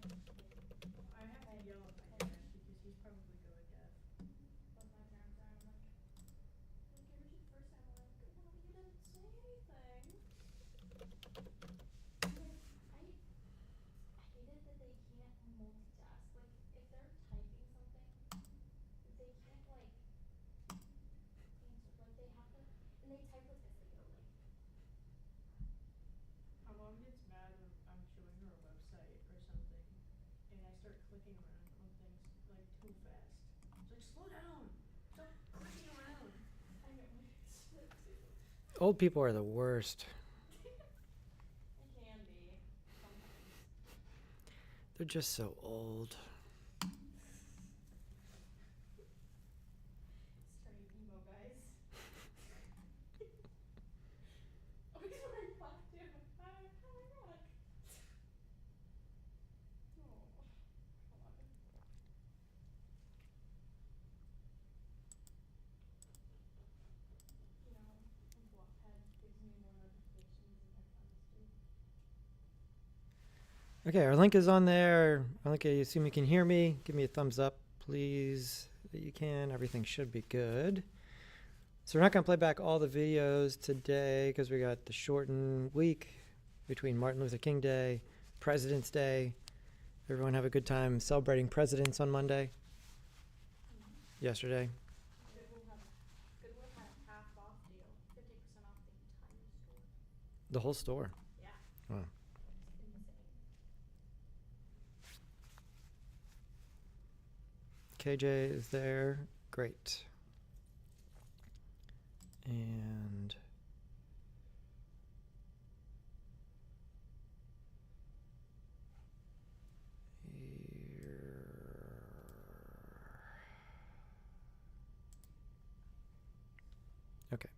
I have to yell at my dad because he's probably going deaf. Both my parents are, and I'm like, you ever see the first time? I'm like, no, you didn't say anything. And then I hate it that they can't multitask. Like, if they're typing something, they can't, like, answer. Like, they have to, and they type like this. They go, like, My mom gets mad when I'm showing her a website or something and I start clicking around on things like too fast. It's like, slow down! Stop clicking around! I know, it's so too. Old people are the worst. It can be, sometimes. They're just so old. Straight emo guys. Oh, he's wearing black too. How ironic. Oh, God. You know, Blockhead gives me more notifications than their friends do. Okay, our link is on there. Arlinka, you assume you can hear me? Give me a thumbs up, please, that you can. Everything should be good. So we're not going to play back all the videos today because we got the shortened week between Martin Luther King Day, President's Day. Everyone have a good time celebrating presidents on Monday, yesterday. Goodwill had a half off deal, 50% off the entire store. The whole store. Yeah. Wow. It's insane. KJ is there. Great. And here. Okay.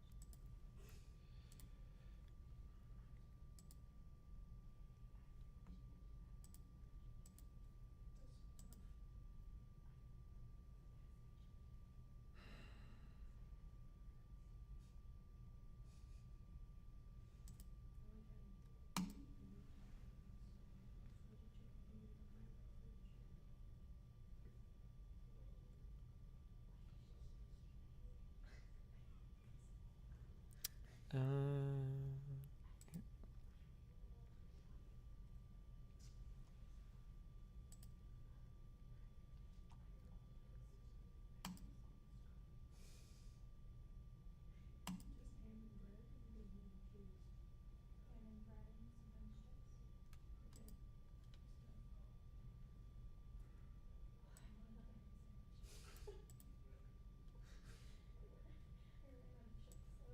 Just ham and bread, or you get ham and cheese? Ham and bread and sometimes chips. Okay. Good stuff. Oh, I want another ham sandwich. I ran out of chips, so.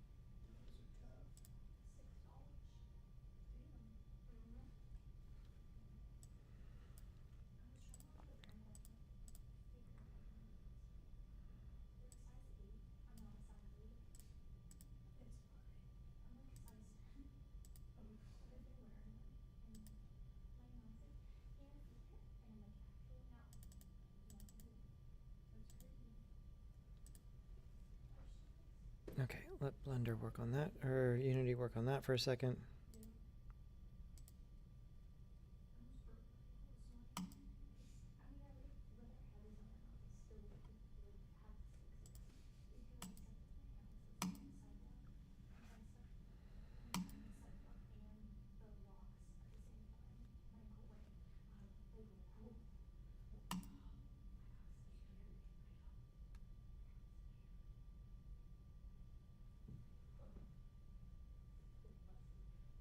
Wisconsin. Yeah. Those are tough. $6. Damn. Mhm. I was trying to order the brand but I can't figure out what brand it is. They're a size 8. I'm not a size 8. It's fine. I'm like a size 10. Oh. But I've been wearing them and my mom's like, can I fit it? And I'm like, actually no. No. That's crazy. They're so nice. Okay, let Blender work on that, or Unity work on that for a second. Yeah. I almost broke my ankle this morning. Cause I mean, I would whether I had these on or not, I still would have have sixes. Because I stepped with my ankles on the sidewalk. And so I stepped my foot on the sidewalk and the rocks at the same time. My ankle went like whoop. Oh, I got scared. I know. I got scared.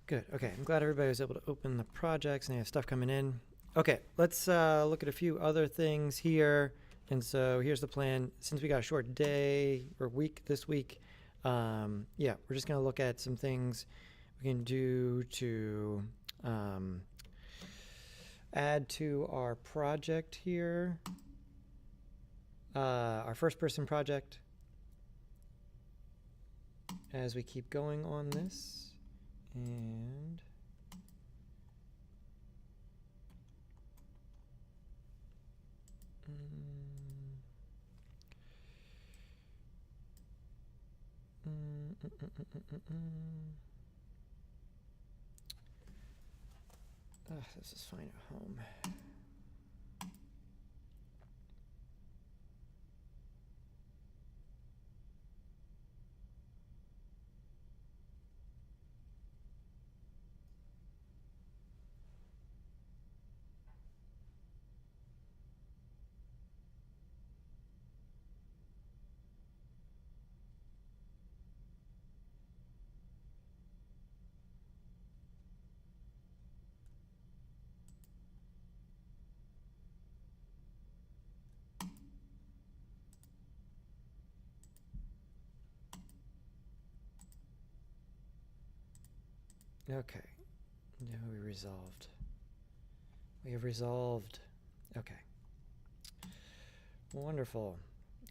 Good. Okay. I'm glad everybody was able to open the projects and they have stuff coming in. Okay. Let's look at a few other things here. And so here's the plan. Since we got a short day or week this week, yeah, we're just going to look at some things we can do to add to our project here, our first person project, as we keep going on this. And this is fine at home. Okay, now we resolved. We have resolved. Okay. Wonderful.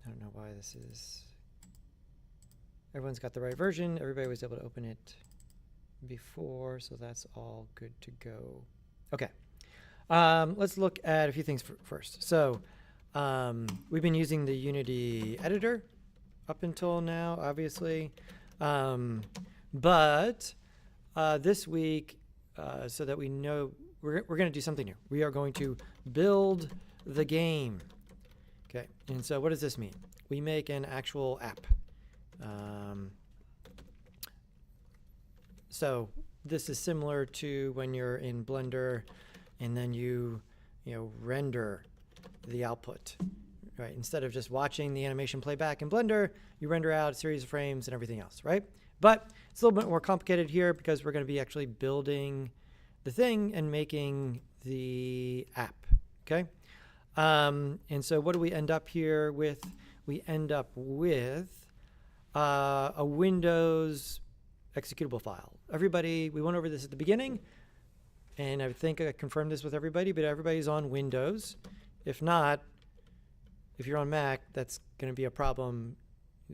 I don't know why this is. Everyone's got the right version. Everybody was able to open it before, so that's all good to go. Okay. Let's look at a few things first. So we've been using the Unity editor up until now, obviously. But this week, so that we know, we're going to do something new. We are going to build the game. Okay, and so what does this mean? We make an actual app. So this is similar to when you're in Blender and then you render the output, right? Instead of just watching the animation play back in Blender, you render out a series of frames and everything else, right? But it's a little bit more complicated here because we're going to be actually building the thing and making the app, okay? And so what do we end up here with? We end up with a Windows executable file. Everybody, we went over this at the beginning, and I think I confirmed this with everybody, but everybody's on Windows. If not, if you're on Mac, that's going to be a problem.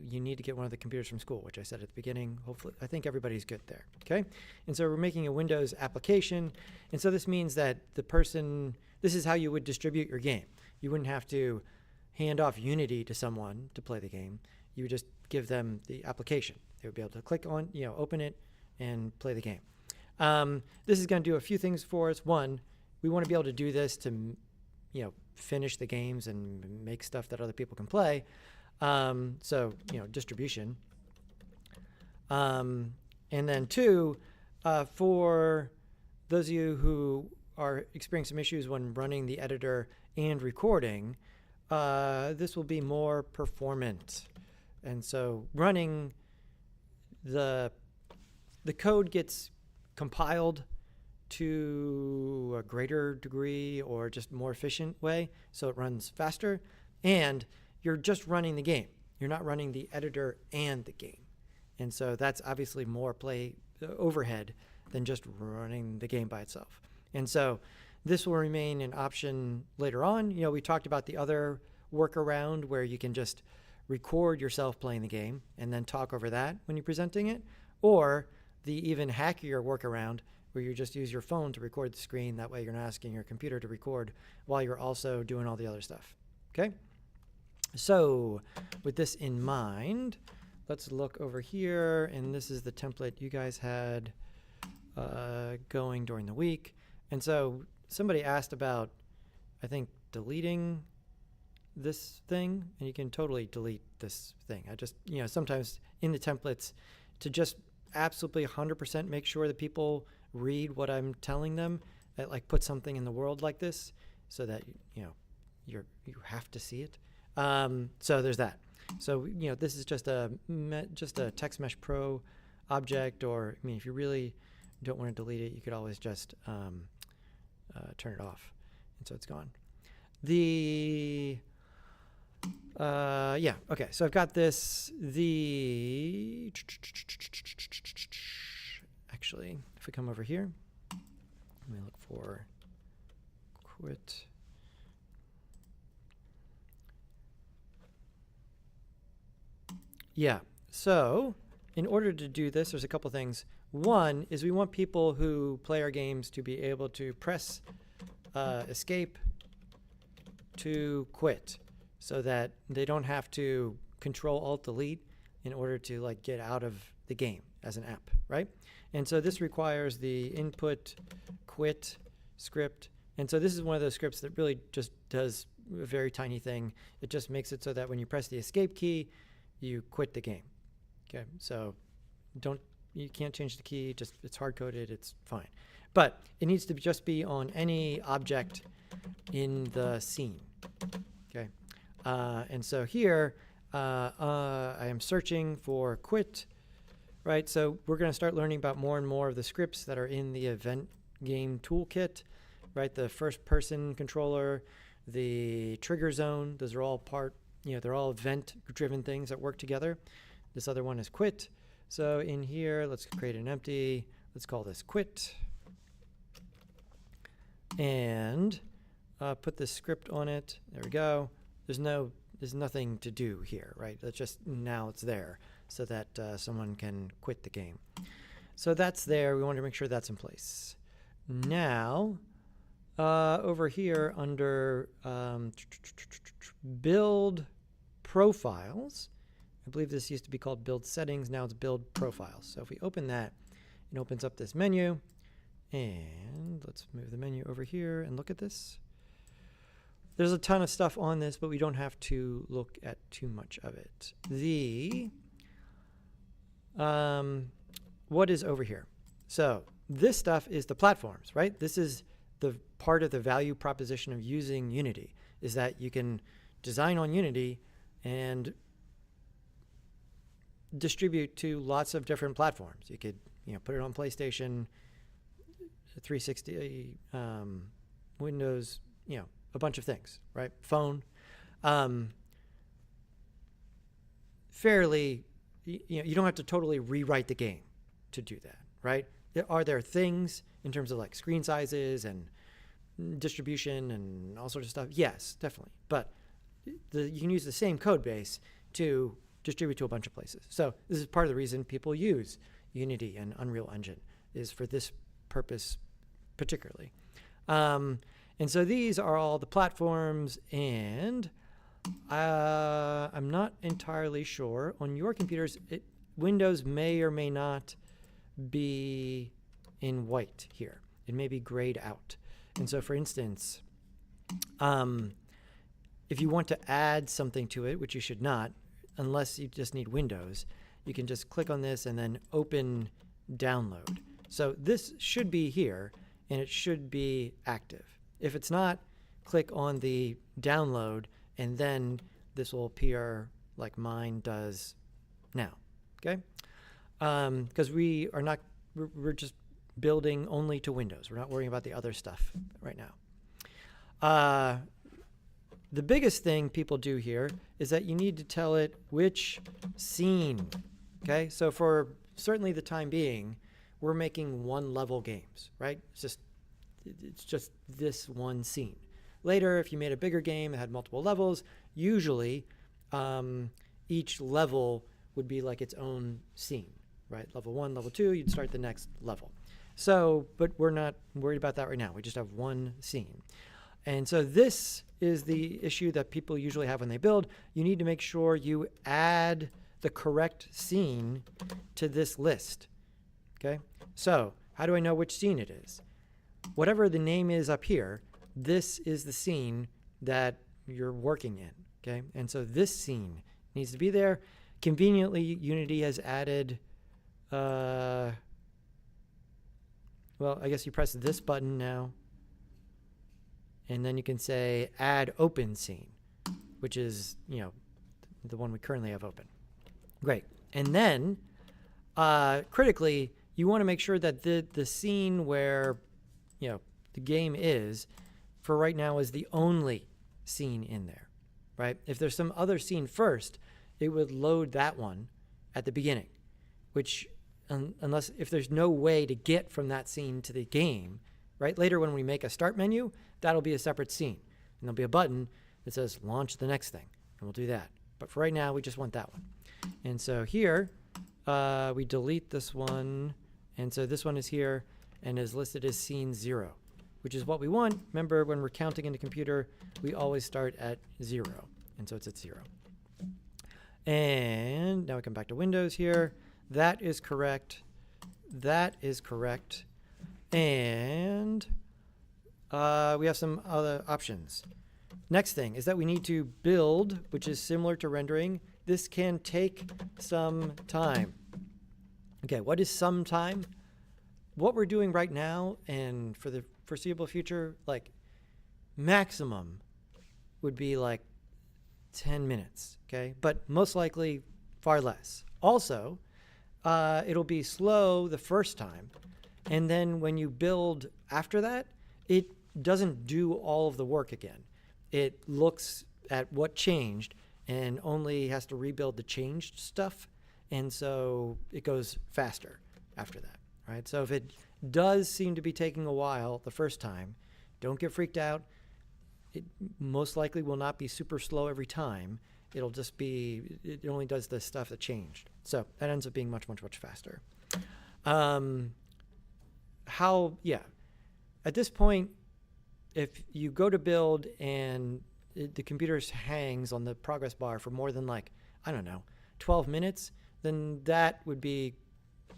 You need to get one of the computers from school, which I said at the beginning. Hopefully, I think everybody's good there, okay? And so we're making a Windows application, and so this means that this is how you would distribute your game. You wouldn't have to hand off Unity to someone to play the game. You would just give them the application. They would be able to click on, open it and play the game. This is going to do a few things for us. One, we want to be able to do this to, finish the games and make stuff that other people can play. So, distribution. And then two, for those of you who are experiencing some issues when running the editor and recording, this will be more performant. And so running the code gets compiled to a greater degree or just more efficient way, so it runs faster, and you're just running the game. You're not running the editor and the game. And so that's obviously more overhead than just running the game by itself. And so this will remain an option later on. We talked about the other workaround where you can just record yourself playing the game and then talk over that when you're presenting it, or the even hackier workaround where you just use your phone to record the screen. That way you're not asking your computer to record while you're also doing all the other stuff. Okay? So with this in mind, let's look over here, and this is the template you guys had going during the week. And so somebody asked about, I think, deleting this thing, and you can totally delete this thing. I just, sometimes in the templates, to just absolutely 100% make sure that people read what I'm telling them, like put something in the world like this so that, you have to see it. So there's that. So, this is just a TextMesh Pro object, or, if you really don't want to delete it, you could always just turn it off, and so it's gone. Yeah, okay, so I've got this. Actually, if we come over here, let me look for quit. Yeah, so in order to do this, there's a couple things. One is we want people who play our games to be able to press escape to quit, so that they don't have to Control-Alt-Delete in order to like get out of the game as an app, right? And so this requires the input quit script. And so this is one of those scripts that really just does a very tiny thing. It just makes it so that when you press the escape key, you quit the game. Okay, so you can't change the key, just it's hard-coded, it's fine. But it needs to just be on any object in the scene, okay? And so here, I am searching for quit, right? So we're gonna start learning about more and more of the scripts that are in the event game toolkit, right? The first person controller, the trigger zone, those are all they're all event-driven things that work together. This other one is quit. So in here, let's create an empty. Let's call this quit. And put this script on it. There we go. There's nothing to do here, right? That's just, now it's there so that someone can quit the game. So that's there. We want to make sure that's in place. Now, over here under build profiles, I believe this used to be called build settings. Now it's build profiles. So if we open that, it opens up this menu. And let's move the menu over here and look at this. There's a ton of stuff on this, but we don't have to look at too much of it. What is over here? So this stuff is the platforms, right? This is the part of the value proposition of using Unity, is that you can design on Unity and distribute to lots of different platforms. You could, put it on PlayStation, 360, Windows, a bunch of things, right? Phone. Fairly, you don't have to totally rewrite the game to do that, right? Are there things in terms of like screen sizes and distribution and all sorts of stuff? Yes, definitely. But you can use the same code base to distribute to a bunch of places. So this is part of the reason people use Unity and Unreal Engine, is for this purpose particularly. And so these are all the platforms, and I'm not entirely sure. On your computers, Windows may or may not be in white here. It may be grayed out. And so for instance, if you want to add something to it, which you should not, unless you just need Windows, you can just click on this and then open download. So this should be here, and it should be active. If it's not, click on the download, and then this will appear like mine does now, okay? Because we're just building only to Windows. We're not worrying about the other stuff right now. The biggest thing people do here is that you need to tell it which scene, okay? So for certainly the time being, we're making one level games, right? It's just this one scene. Later, if you made a bigger game that had multiple levels, usually each level would be like its own scene, right? Level 1, level 2, you'd start the next level. So, but we're not worried about that right now. We just have one scene. And so this is the issue that people usually have when they build. You need to make sure you add the correct scene to this list, okay? So how do I know which scene it is? Whatever the name is up here, this is the scene that you're working in, okay? And so this scene needs to be there. Conveniently, Unity has added, well, I guess you press this button now, and then you can say add open scene, which is, the one we currently have open. Great. And then, critically, you want to make sure that the scene where, the game is, for right now, is the only scene in there, right? If there's some other scene first, it would load that one at the beginning, which, unless, if there's no way to get from that scene to the game, right? Later when we make a start menu, that'll be a separate scene. And there'll be a button that says launch the next thing, and we'll do that. But for right now, we just want that one. And so here, we delete this one. And so this one is here and is listed as scene 0, which is what we want. Remember, when we're counting in the computer, we always start at 0. And so it's at 0. And now we come back to Windows here. That is correct. That is correct. And we have some other options. Next thing is that we need to build, which is similar to rendering. This can take some time. Okay, what is some time? What we're doing right now and for the foreseeable future, like maximum would be like 10 minutes, okay? But most likely far less. Also, it'll be slow the first time. And then when you build after that, it doesn't do all of the work again. It looks at what changed and only has to rebuild the changed stuff. And so it goes faster after that, right? So if it does seem to be taking a while the first time, don't get freaked out. It most likely will not be super slow every time. It'll just be, it only does the stuff that changed. So that ends up being much, much, much faster. At this point, if you go to build and the computer hangs on the progress bar for more than 12 minutes, then that would be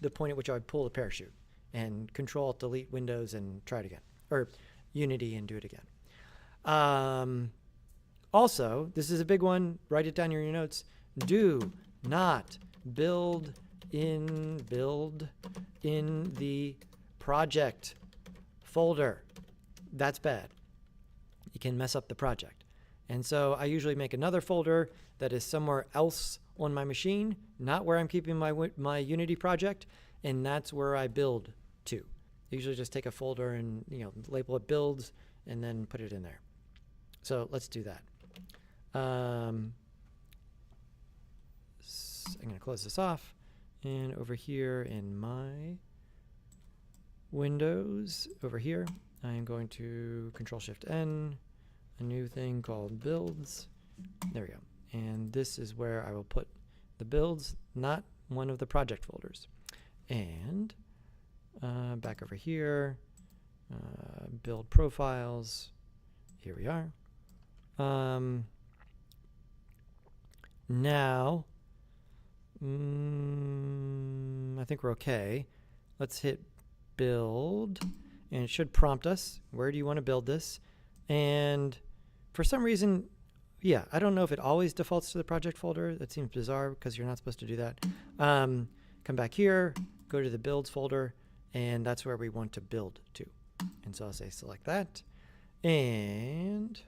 the point at which I would pull the parachute and Control Delete Windows and try it again, or Unity and do it again. Also, this is a big one. Write it down in your notes. Do not build in the project folder. That's bad. You can mess up the project. And so I usually make another folder that is somewhere else on my machine, not where I'm keeping my Unity project, and that's where I build to. I usually just take a folder and label it builds and then put it in there. So let's do that. I'm going to close this off, and over here in my Windows, over here, I'm going to Control-Shift-N, a new thing called builds. There we go. And this is where I will put the builds, not one of the project folders. And back over here, build profiles. Here we are. Now, I think we're okay. Let's hit build, and it should prompt us. Where do you want to build this? And for some reason, I don't know if it always defaults to the project folder. That seems bizarre because you're not supposed to do that. Come back here, go to the builds folder, and that's where we want to build to. And so I'll say select that, and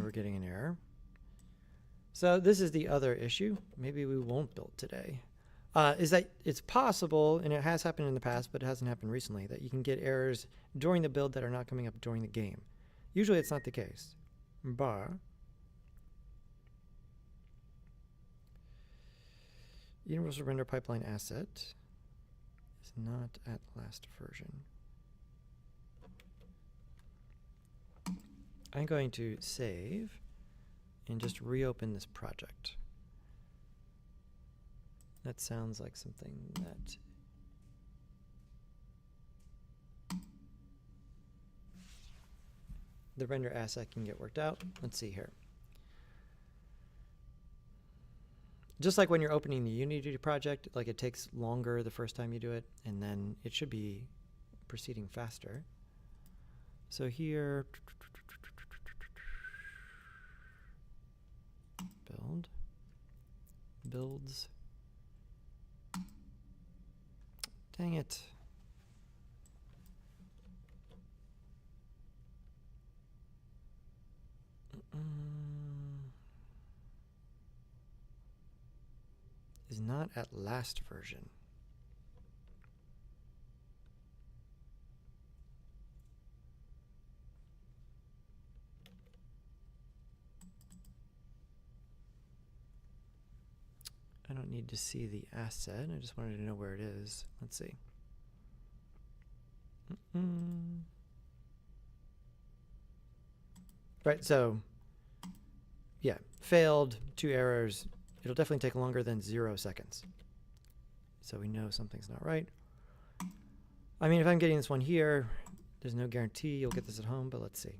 we're getting an error. So this is the other issue. Maybe we won't build today. Is that it's possible, and it has happened in the past, but it hasn't happened recently, that you can get errors during the build that are not coming up during the game. Usually it's not the case. But Universal Render Pipeline asset is not at last version. I'm going to save and just reopen this project. That sounds like something that the render asset can get worked out. Let's see here. Just like when you're opening the Unity project, like it takes longer the first time you do it, and then it should be proceeding faster. So here, build, builds. Dang it. Is not at last version. I don't need to see the asset. I just wanted to know where it is. Let's see. Right, so yeah, failed, 2 errors. It'll definitely take longer than 0 seconds. So we know something's not right. I mean, if I'm getting this one here, there's no guarantee you'll get this at home, but let's see.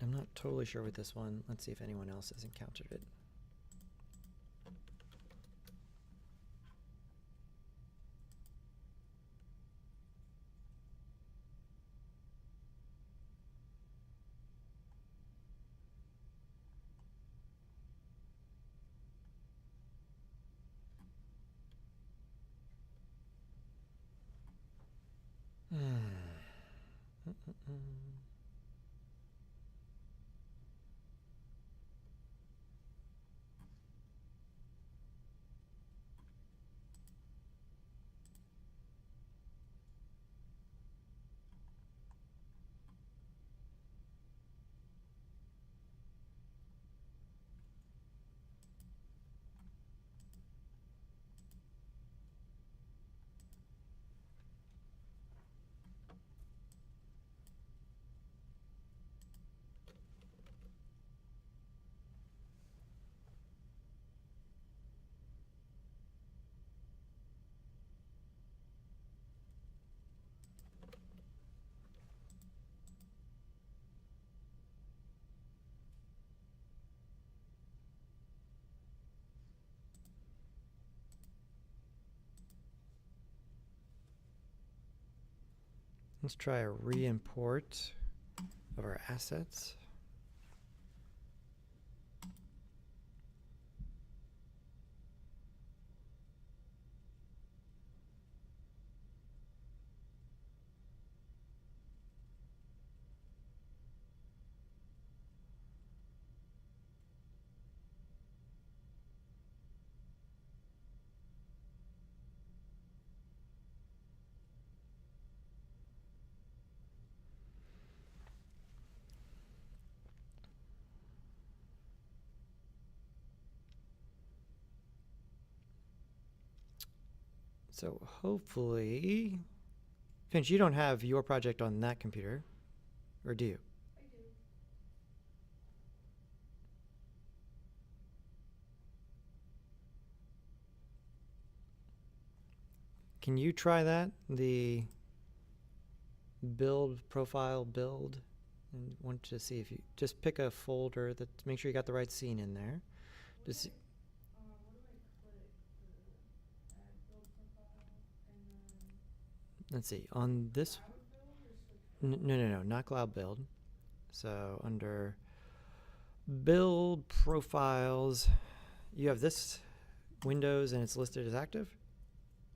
I'm not totally sure with this one. Let's see if anyone else has encountered it. Let's try a re-import of our assets. So hopefully, Finch, you don't have your project on that computer, or do you? I do. Can you try that? The build profile build, and want to see if you just pick a folder that make sure you got the right scene in there. Just What do I click? The add build profile and then let's see on this. cloud build or switch No, not cloud build. So under build profiles, you have this Windows and it's listed as active.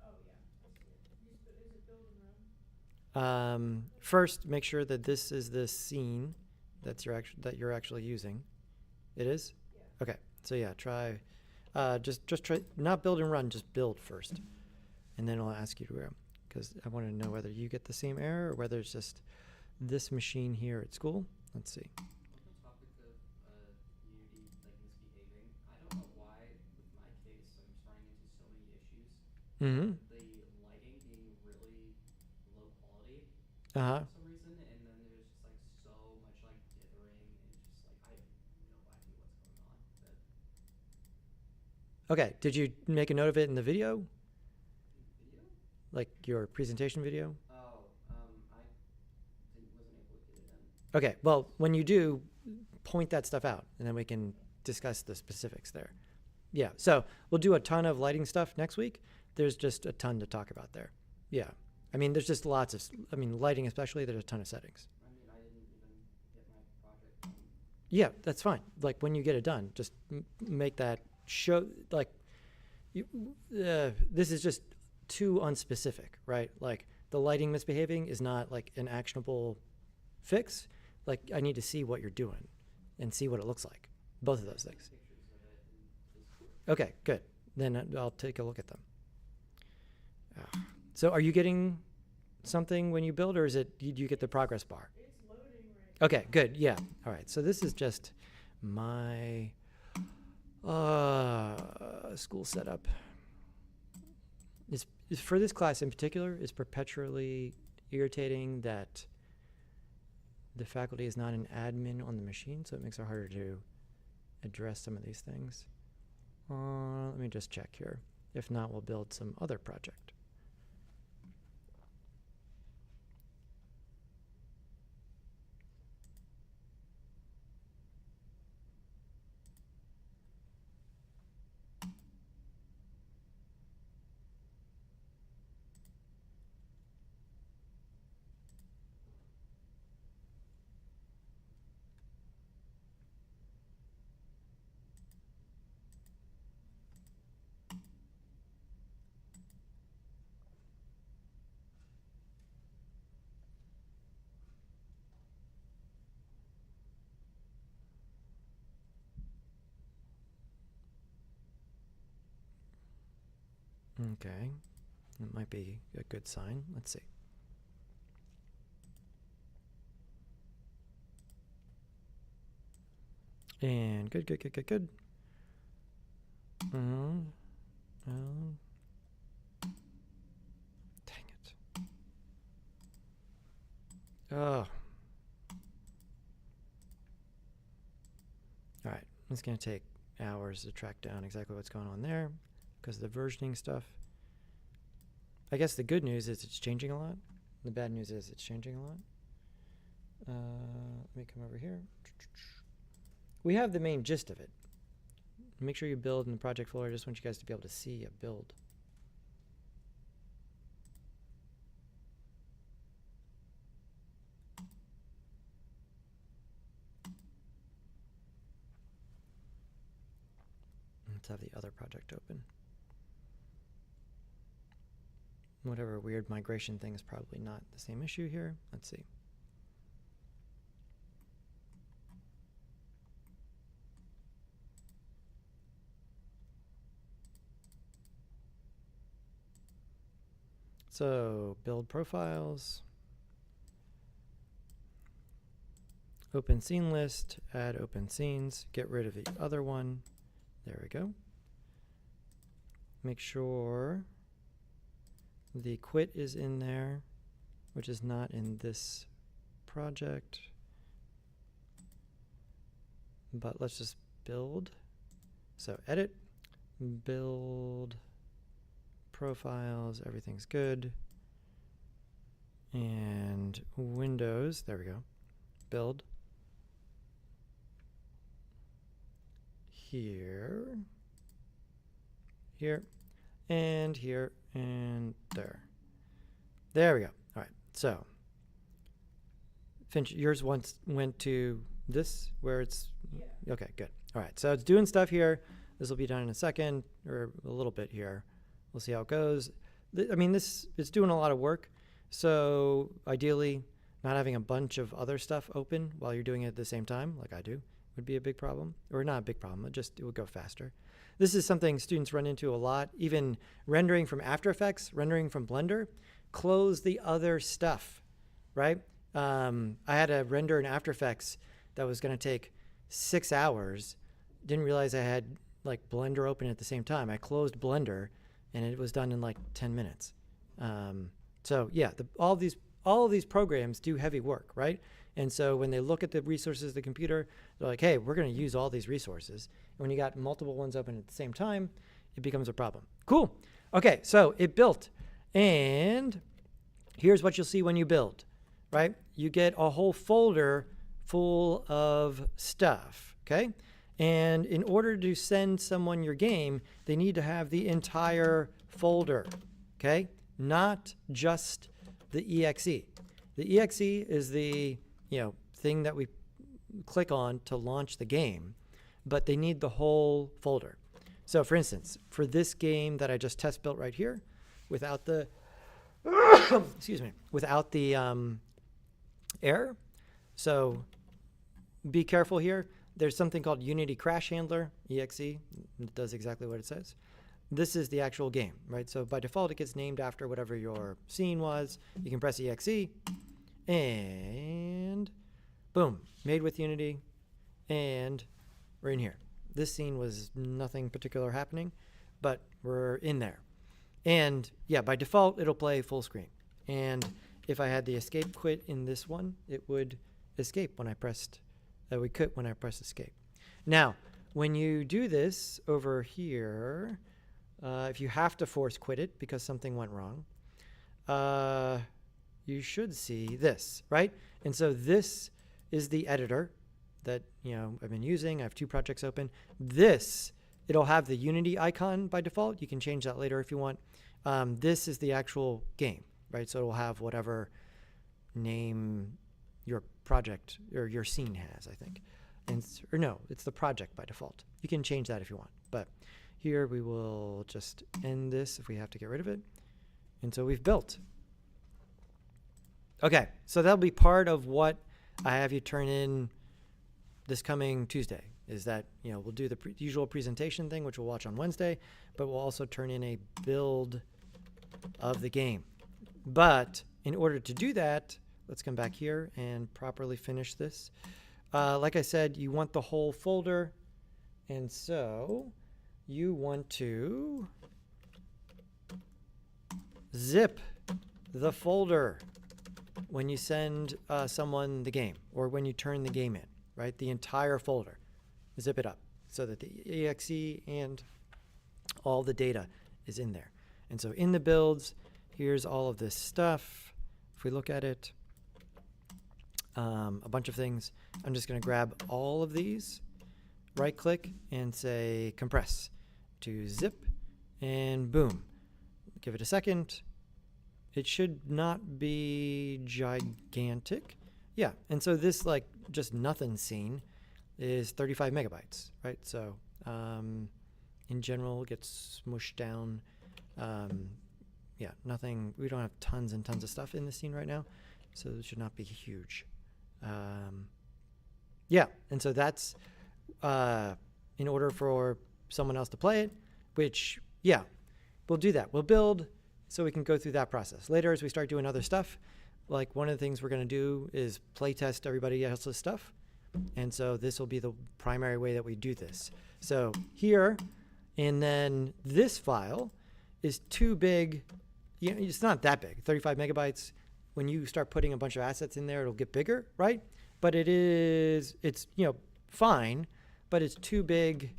Oh yeah, I see it. Is it build and run? First, make sure that this is the scene that you're actually using. It is? Yeah. Okay. So yeah, try just try not build and run, just build first. And then it'll ask you to because I want to know whether you get the same error or whether it's just this machine here at school. Let's see. On the topic of Unity like misbehaving, I don't know why with my case I'm running into so many issues. Mm-hmm. The lighting being really low quality Uh-huh. for some reason, and then there's just like so much like dithering and just like I have no idea what's going on. But Okay. Did you make a note of it in the video? video? Like your presentation video? Oh, I wasn't able to get it in. Okay. Well, when you do, point that stuff out and then we can discuss the specifics there. Yeah. So we'll do a ton of lighting stuff next week. There's just a ton to talk about there. Yeah. I mean, there's just lots of, lighting especially, there's a ton of settings. I mean, I didn't even get my project done. Yeah, that's fine. Like when you get it done, just make that show, like, this is just too unspecific, right? Like the lighting misbehaving is not like an actionable fix. Like I need to see what you're doing and see what it looks like. Both of those things. Pictures of it in Discord. Okay, good. Then I'll take a look at them. So are you getting something when you build, or is it, do you get the progress bar? It's loading right Okay, good. Yeah. All right. So this is just my school setup. Is for this class in particular is perpetually irritating that the faculty is not an admin on the machine, so it makes it harder to address some of these things. Let me just check here. If not, we'll build some other project. Okay, that might be a good sign. Let's see. And good. Dang it. Oh. All right, it's going to take hours to track down exactly what's going on there because of the versioning stuff. I guess the good news is it's changing a lot. The bad news is it's changing a lot. Let me come over here. We have the main gist of it. Make sure you build in the project folder. I just want you guys to be able to see a build. Let's have the other project open. Whatever weird migration thing is probably not the same issue here. Let's see. So build profiles, open scene list, add open scenes, get rid of the other one. There we go. Make sure the quit is in there, which is not in this project. But let's just build. So edit, build, profiles, everything's good. And Windows, there we go. Build. Here, and here, and there. There we go. All right, so Finch, yours once went to this where it's, Yeah. okay, good. All right, so it's doing stuff here. This will be done in a second, or a little bit here. We'll see how it goes. I mean, it's doing a lot of work. So ideally, not having a bunch of other stuff open while you're doing it at the same time, like I do, would be a big problem. Or not a big problem, it would go faster. This is something students run into a lot. Even rendering from After Effects, rendering from Blender, close the other stuff, right? I had a render in After Effects that was going to take 6 hours. Didn't realize I had like Blender open at the same time. I closed Blender and it was done in like 10 minutes. So yeah, all of these programs do heavy work, right? And so when they look at the resources of the computer, they're like, hey, we're going to use all these resources. And when you got multiple ones open at the same time, it becomes a problem. Cool. Okay, so it built. And here's what you'll see when you build, right? You get a whole folder full of stuff, okay? And in order to send someone your game, they need to have the entire folder, okay? Not just the exe. The exe is the thing that we click on to launch the game, but they need the whole folder. So for instance, for this game that I just test built right here, without the excuse me, without the error. So be careful here. There's something called Unity Crash Handler, EXE. It does exactly what it says. This is the actual game, right? So by default, it gets named after whatever your scene was. You can press EXE, and boom, made with Unity, and we're in here. This scene was nothing particular happening, but we're in there. And yeah, by default, it'll play full screen. And if I had the escape quit in this one, it would escape when I pressed, we quit when I pressed escape. Now, when you do this over here, if you have to force quit it because something went wrong, you should see this, right? And so this is the editor that, you know, I've been using. I have 2 projects open. This, it'll have the Unity icon by default. You can change that later if you want. This is the actual game, right? So it'll have whatever name your project or your scene has, I think. And, or no, it's the project by default. You can change that if you want. But here we will just end this if we have to get rid of it. And so we've built. Okay, so that'll be part of what I have you turn in this coming Tuesday, is that, you know, we'll do the usual presentation thing, which we'll watch on Wednesday, but we'll also turn in a build of the game. But in order to do that, let's come back here and properly finish this. Like I said, you want the whole folder, and so you want to zip the folder when you send someone the game or when you turn the game in, right? The entire folder. Zip it up so that the exe and all the data is in there. And so in the builds, here's all of this stuff. If we look at it, a bunch of things. I'm just going to grab all of these, right click and say compress to zip, and boom. Give it a second. It should not be gigantic. Yeah, and so this like just nothing scene is 35 megabytes, right? So in general, it gets smooshed down. Yeah, nothing, we don't have tons and tons of stuff in this scene right now, so it should not be huge. Yeah, and so that's in order for someone else to play it, which, yeah, we'll do that. We'll build so we can go through that process. Later, as we start doing other stuff, like one of the things we're going to do is play test everybody else's stuff. And so this will be the primary way that we do this. So here, and then this file is too big. You know, it's not that big, 35 megabytes. When you start putting a bunch of assets in there, it'll get bigger, right? But it's, you know, fine, but it's too big,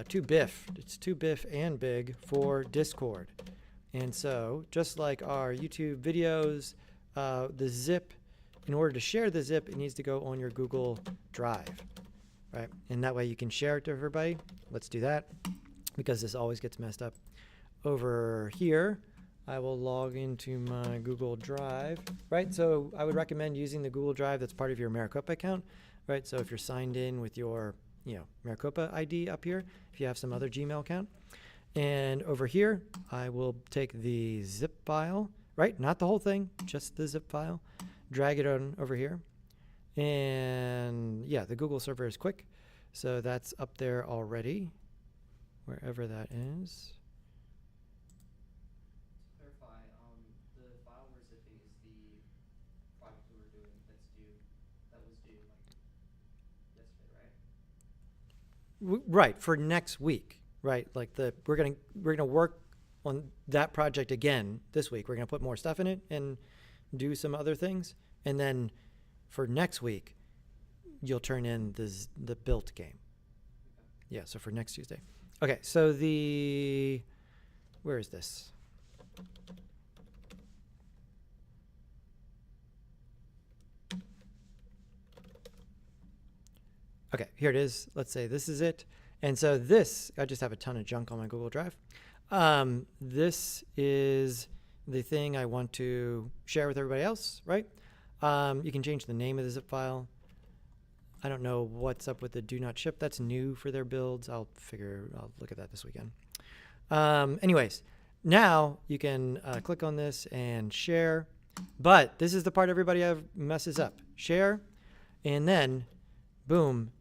too biff. It's too biff and big for Discord. And so just like our YouTube videos, the zip, in order to share the zip, it needs to go on your Google Drive, right? And that way you can share it to everybody. Let's do that because this always gets messed up. Over here, I will log into my Google Drive, right? So I would recommend using the Google Drive that's part of your Maricopa account, right? So if you're signed in with your, you know, Maricopa ID up here, if you have some other Gmail account. And over here, I will take the zip file, right? Not the whole thing, just the zip file. Drag it on over here. And yeah, the Google server is quick. So that's up there already, wherever that is. Right, for next week, right? Like we're gonna work on that project again this week. We're gonna put more stuff in it and do some other things, and then for next week, you'll turn in the built game. Yeah, so for next Tuesday. Okay, so where is this? Okay, here it is. Let's say this is it. And so this, I just have a ton of junk on my Google Drive. This is the thing I want to share with everybody else, right? You can change the name of the zip file. I don't know what's up with the do not ship. That's new for their builds. I'll look at that this weekend. Anyways, now you can click on this and share. But this is the part everybody messes up. Share, and then, boom,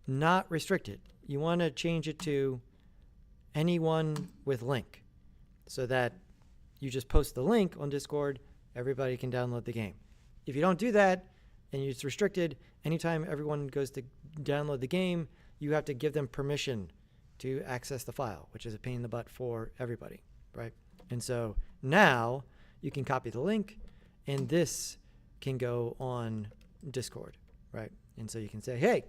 not restricted. You want to change it to anyone with link, so that you just post the link on Discord, everybody can download the game. If you don't do that and it's restricted, anytime everyone goes to download the game, you have to give them permission to access the file, which is a pain in the butt for everybody, right? And so now you can copy the link, and this can go on Discord, right? And so you can say, hey,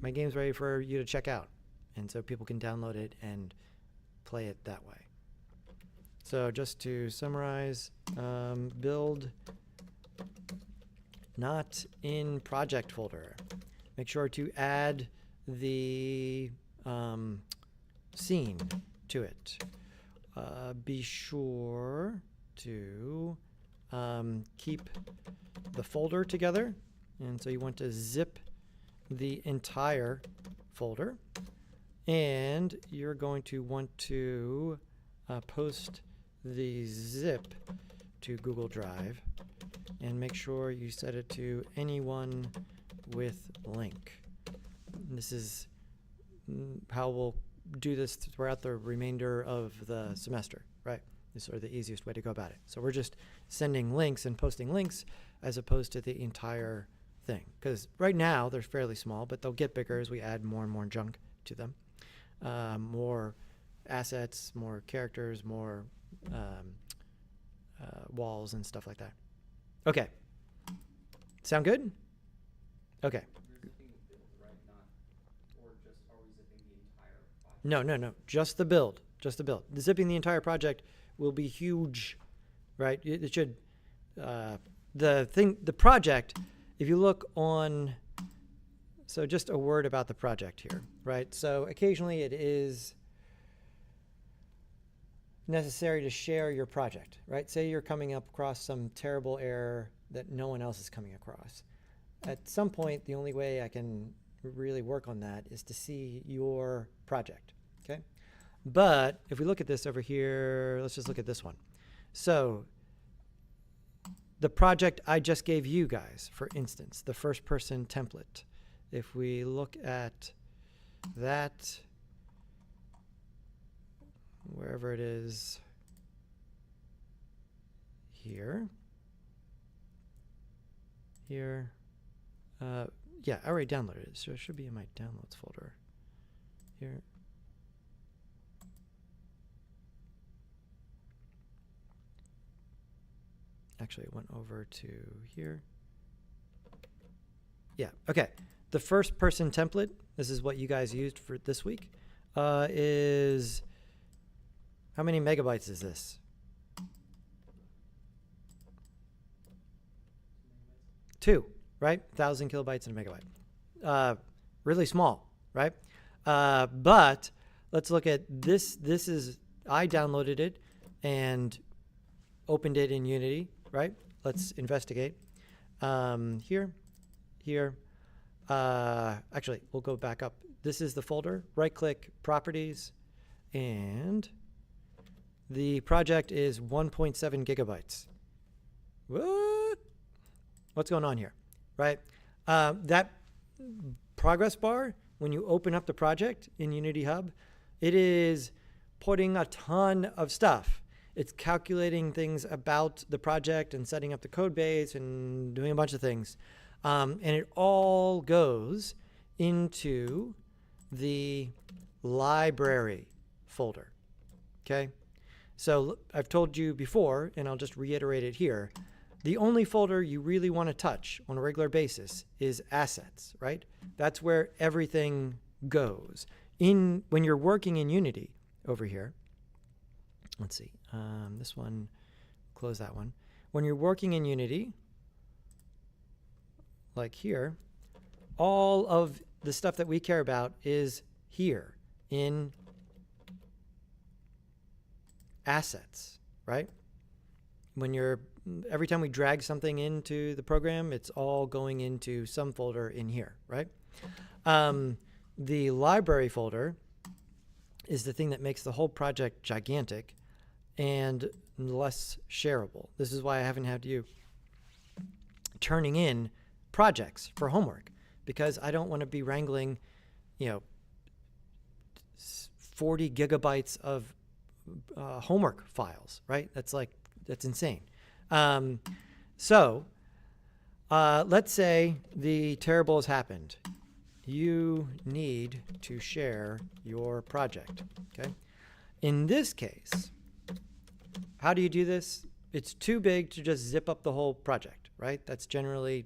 my game's ready for you to check out. And so people can download it and play it that way. So just to summarize, build not in project folder. Make sure to add the scene to it. Be sure to keep the folder together. And so you want to zip the entire folder. And you're going to want to post the zip to Google Drive, and make sure you set it to anyone with link. This is how we'll do this throughout the remainder of the semester, right? This is sort of the easiest way to go about it. So we're just sending links and posting links as opposed to the entire thing. Because right now they're fairly small, but they'll get bigger as we add more and more junk to them. More assets, more characters, more walls and stuff like that. Okay. Sound good? Okay. You're zipping the build, right? Not, or just are we zipping the entire project? No. Just the build. Just the build. The zipping the entire project will be huge, right? It should. The project, if you look on. So just a word about the project here, right? So occasionally it is necessary to share your project, right? Say you're coming up across some terrible error that no one else is coming across. At some point, the only way I can really work on that is to see your project, okay? But if we look at this over here, let's just look at this one. So the project I just gave you guys, for instance, the first person template. If we look at that, wherever it is here, yeah, I already downloaded it, so it should be in my downloads folder here. Actually, it went over to here. Yeah, okay. The first person template, this is what you guys used for this week, is, how many megabytes is this? 2, right? 1,000 kilobytes and a megabyte. Really small, right? But let's look at this. This is, I downloaded it and opened it in Unity, right? Let's investigate. Here. Actually, we'll go back up. This is the folder. Right-click, Properties, and the project is 1.7 gigabytes. What? What's going on here, right? That progress bar, when you open up the project in Unity Hub, it is putting a ton of stuff. It's calculating things about the project and setting up the code base and doing a bunch of things. And it all goes into the library folder, okay? So I've told you before, and I'll just reiterate it here, the only folder you really want to touch on a regular basis is assets, right? That's where everything goes. When you're working in Unity over here, let's see, this one, close that one. When you're working in Unity, like here, all of the stuff that we care about is here in assets, right? Every time we drag something into the program, it's all going into some folder in here, right? The library folder is the thing that makes the whole project gigantic. and less shareable. This is why I haven't had you turning in projects for homework, because I don't want to be wrangling, 40 gigabytes of homework files, right? That's insane. So let's say the terrible has happened. You need to share your project, okay? In this case, how do you do this? It's too big to just zip up the whole project, right? That's generally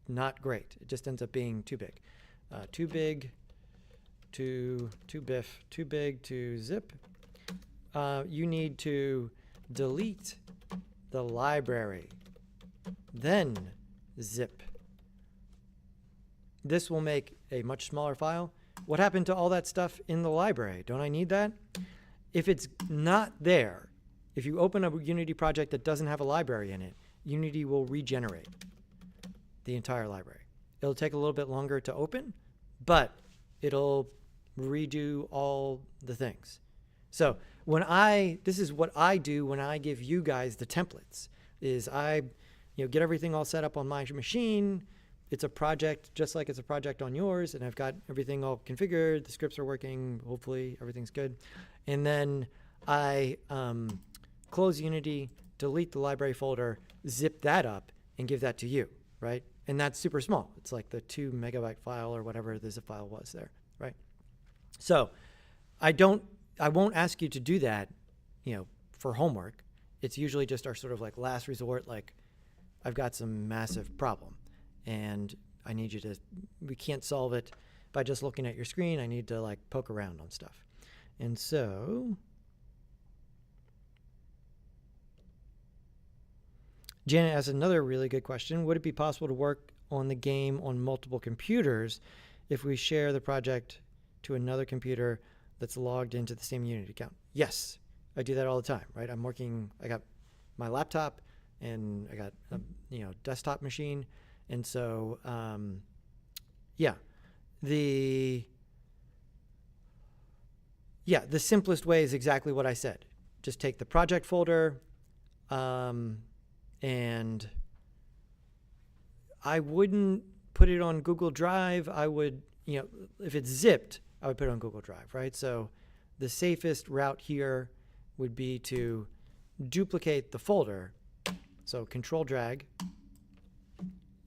not great. It just ends up being too big. Too big to biff, too big to zip. You need to delete the library, then zip. This will make a much smaller file. What happened to all that stuff in the library? Don't I need that? If it's not there, if you open a Unity project that doesn't have a library in it, Unity will regenerate the entire library. It'll take a little bit longer to open, but it'll redo all the things. So this is what I do when I give you guys the templates, is I get everything all set up on my machine. It's a project just like it's a project on yours, and I've got everything all configured. The scripts are working. Hopefully everything's good. And then I close Unity, delete the library folder, zip that up, and give that to you, right? And that's super small. It's like the 2 megabyte file or whatever the zip file was there, right? So I won't ask you to do that, for homework. It's usually just our sort of like last resort, like I've got some massive problem and I need you to, we can't solve it by just looking at your screen. I need to like poke around on stuff. And so Janet asked another really good question. Would it be possible to work on the game on multiple computers if we share the project to another computer that's logged into the same Unity account? Yes, I do that all the time, right? I got my laptop and I got a desktop machine. And so, the simplest way is exactly what I said. Just take the project folder, and I wouldn't put it on Google Drive. I would, if it's zipped, I would put it on Google Drive, right? So the safest route here would be to duplicate the folder. So Control drag,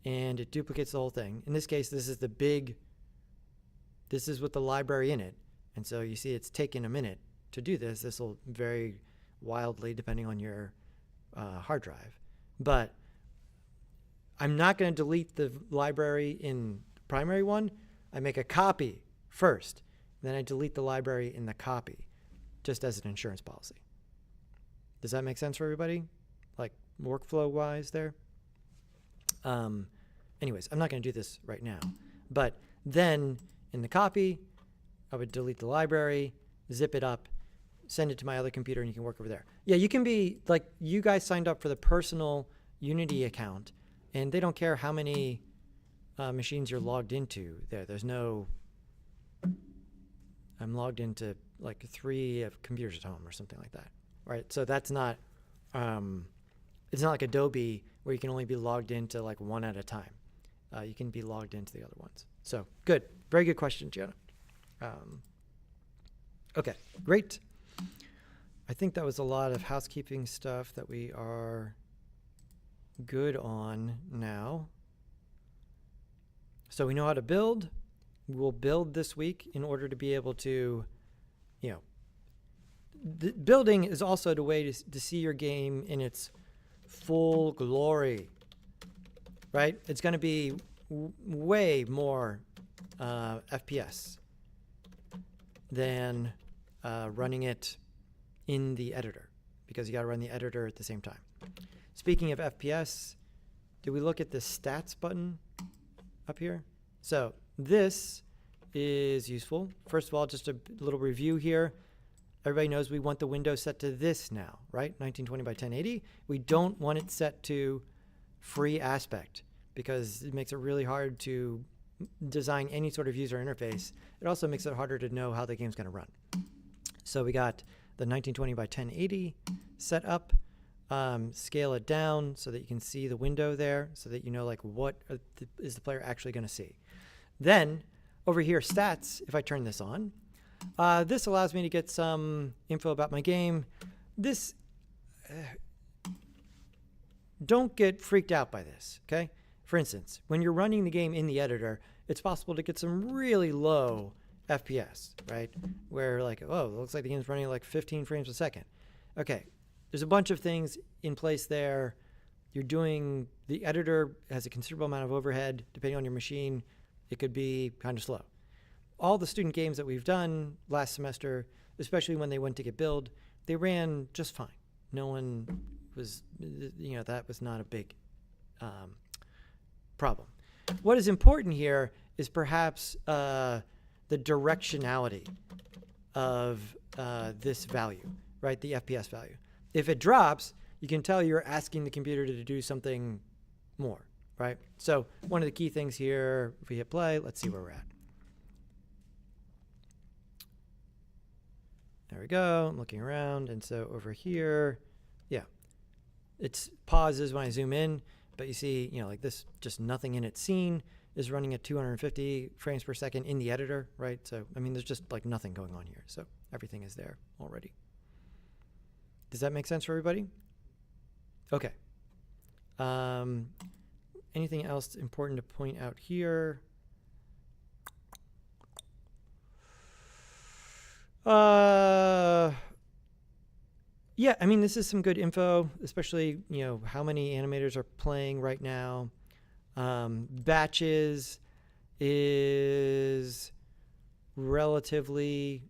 and it duplicates the whole thing. In this case, this is with the library in it. And so you see it's taken a minute to do this. This will vary wildly depending on your hard drive. But I'm not going to delete the library in the primary one. I make a copy first. Then I delete the library in the copy, just as an insurance policy. Does that make sense for everybody? Like workflow-wise there? Anyways, I'm not going to do this right now. But then in the copy, I would delete the library, zip it up, send it to my other computer, and you can work over there. Yeah, you can be, like, you guys signed up for the personal Unity account, and they don't care how many machines you're logged into there. There's no, I'm logged into, like, 3 computers at home or something like that, right? So that's not, it's not like Adobe where you can only be logged into, like, 1 at a time. You can be logged into the other ones. So, good. Very good question, Gianna. Okay, great. I think that was a lot of housekeeping stuff that we are good on now. So we know how to build. We'll build this week in order to be able to, building is also the way to see your game in its full glory, right? It's going to be way more FPS than running it in the editor, because you got to run the editor at the same time. Speaking of FPS, did we look at the stats button up here? So this is useful. First of all, just a little review here. Everybody knows we want the window set to this now, right? 1920 by 1080. We don't want it set to free aspect because it makes it really hard to design any sort of user interface. It also makes it harder to know how the game's going to run. So we got the 1920 by 1080 set up. Scale it down so that you can see the window there, so that you know like what is the player actually going to see. Then over here, stats, if I turn this on, this allows me to get some info about my game. This, don't get freaked out by this, okay? For instance, when you're running the game in the editor, it's possible to get some really low FPS, right? Where like, oh, it looks like the game's running like 15 frames a second. Okay, there's a bunch of things in place there. The editor has a considerable amount of overhead. Depending on your machine, it could be kind of slow. All the student games that we've done last semester, especially when they went to get billed, they ran just fine. No one was, that was not a big problem. What is important here is perhaps the directionality of this value, right? The FPS value. If it drops, you can tell you're asking the computer to do something more, right? So one of the key things here, if we hit play, let's see where we're at. There we go. I'm looking around. And so over here, yeah, it pauses when I zoom in, but you see, like this, just nothing in its scene is running at 250 frames per second in the editor, right? So, I mean, there's just like nothing going on here. So everything is there already. Does that make sense for everybody? Okay. Anything else important to point out here? Yeah, I mean, this is some good info, especially, how many animators are playing right now. Batches is relatively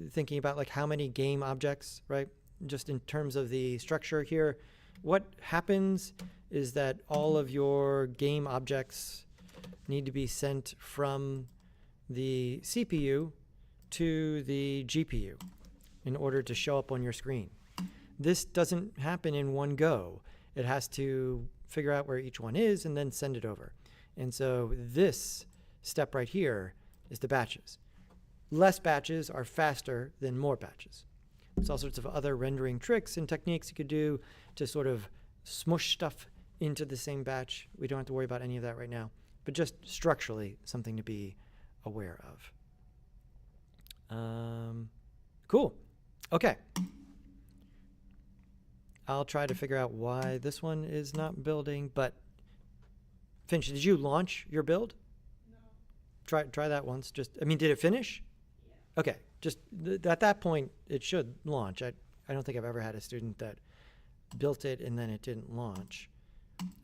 thinking about like how many game objects, right? Just in terms of the structure here, what happens is that all of your game objects need to be sent from the CPU to the GPU in order to show up on your screen. This doesn't happen in one go. It has to figure out where each one is and then send it over. And so this step right here is the batches. Less batches are faster than more batches. There's all sorts of other rendering tricks and techniques you could do to sort of smush stuff into the same batch. We don't have to worry about any of that right now, but just structurally something to be aware of. Cool. Okay. I'll try to figure out why this one is not building, but Finch, did you launch your build? No. Try that once. Did it finish? Yeah. Okay. Just at that point, it should launch. I don't think I've ever had a student that built it and then it didn't launch.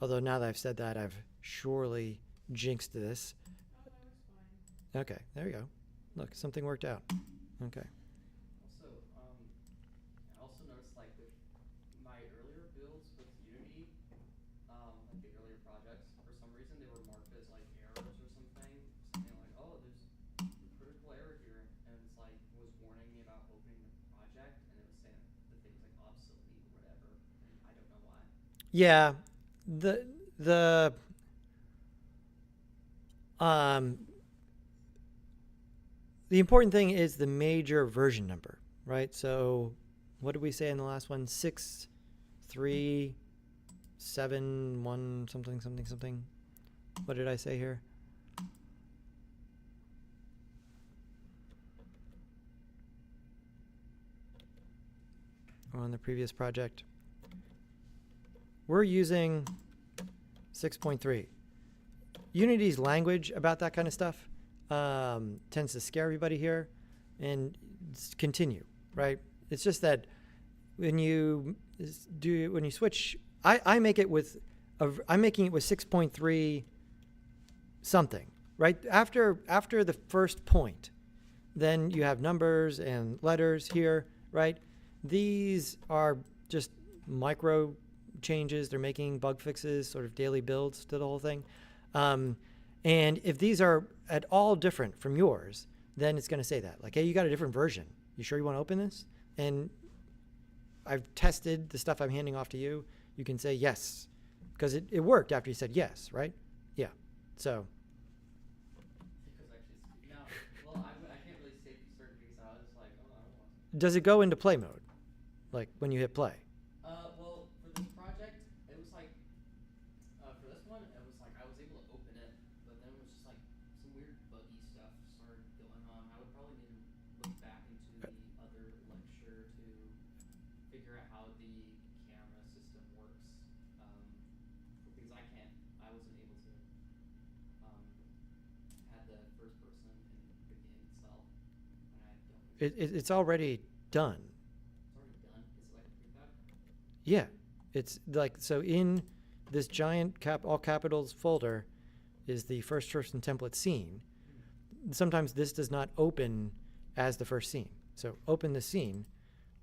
Although now that I've said that, I've surely jinxed this. Oh, that was fine. Okay, there you go. Look, something worked out. Okay. Also, I also noticed like with my earlier builds with Unity, like the earlier projects, for some reason they were marked as like errors or something like, oh, there's a critical error here, and it's like it was warning me about opening the project, and it was saying the thing's like obsolete or whatever, and I don't know why. Yeah, the important thing is the major version number, right? So what did we say in the last one? 6.3.7.1 something. What did I say here? On the previous project. We're using 6.3. Unity's language about that kind of stuff tends to scare everybody here, and continue, right? It's just that when you switch, I'm making it with 6.3 something, right? After the first point, then you have numbers and letters here, right? These are just micro changes. They're making bug fixes, sort of daily builds to the whole thing. And if these are at all different from yours, then it's going to say that. Like, hey, you got a different version. You sure you want to open this? And I've tested the stuff I'm handing off to you. You can say yes, because it worked after you said yes, right? Yeah. So. Because actually, no. Well, I can't really say for certain because I was like, oh, I don't want to. does it go into play mode? Like when you hit play? Well, for this project, it was like, for this one, it was like I was able to open it, but then it was just like some weird buggy stuff started going on. I would probably need to look back into the other lecture to figure out how the camera system works, because I wasn't able to, have the first person in the game itself, and I don't. It's already done. It's already done. Is it like a prefab? Yeah, it's like, so in this giant all capitals folder is the first person template scene. Sometimes this does not open as the first scene. So open the scene,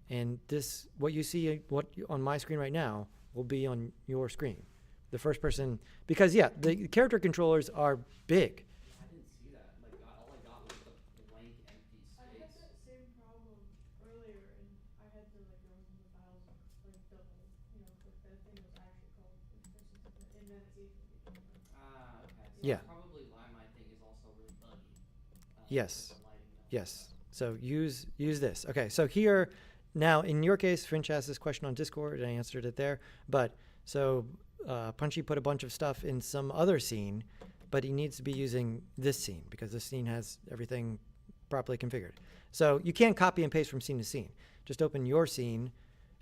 and this, what you see on my screen right now will be on your screen. The first person, because yeah, the character controllers are big. I didn't see that. Like, all I got was a blank, empty I had space. that same problem earlier, and I had to like go into the files and like double, click that thing was actually called first person template, and then it's easy to get done. Ah, okay. So Yeah. that's probably why my thing is also really buggy. Yes. with the lighting and all Yes. So use this. Okay. So here, now in your case, Finch asked this question on Discord and I answered it there. But so Punchy put a bunch of stuff in some other scene, but he needs to be using this scene because this scene has everything properly configured. So you can't copy and paste from scene to scene. Just open your scene,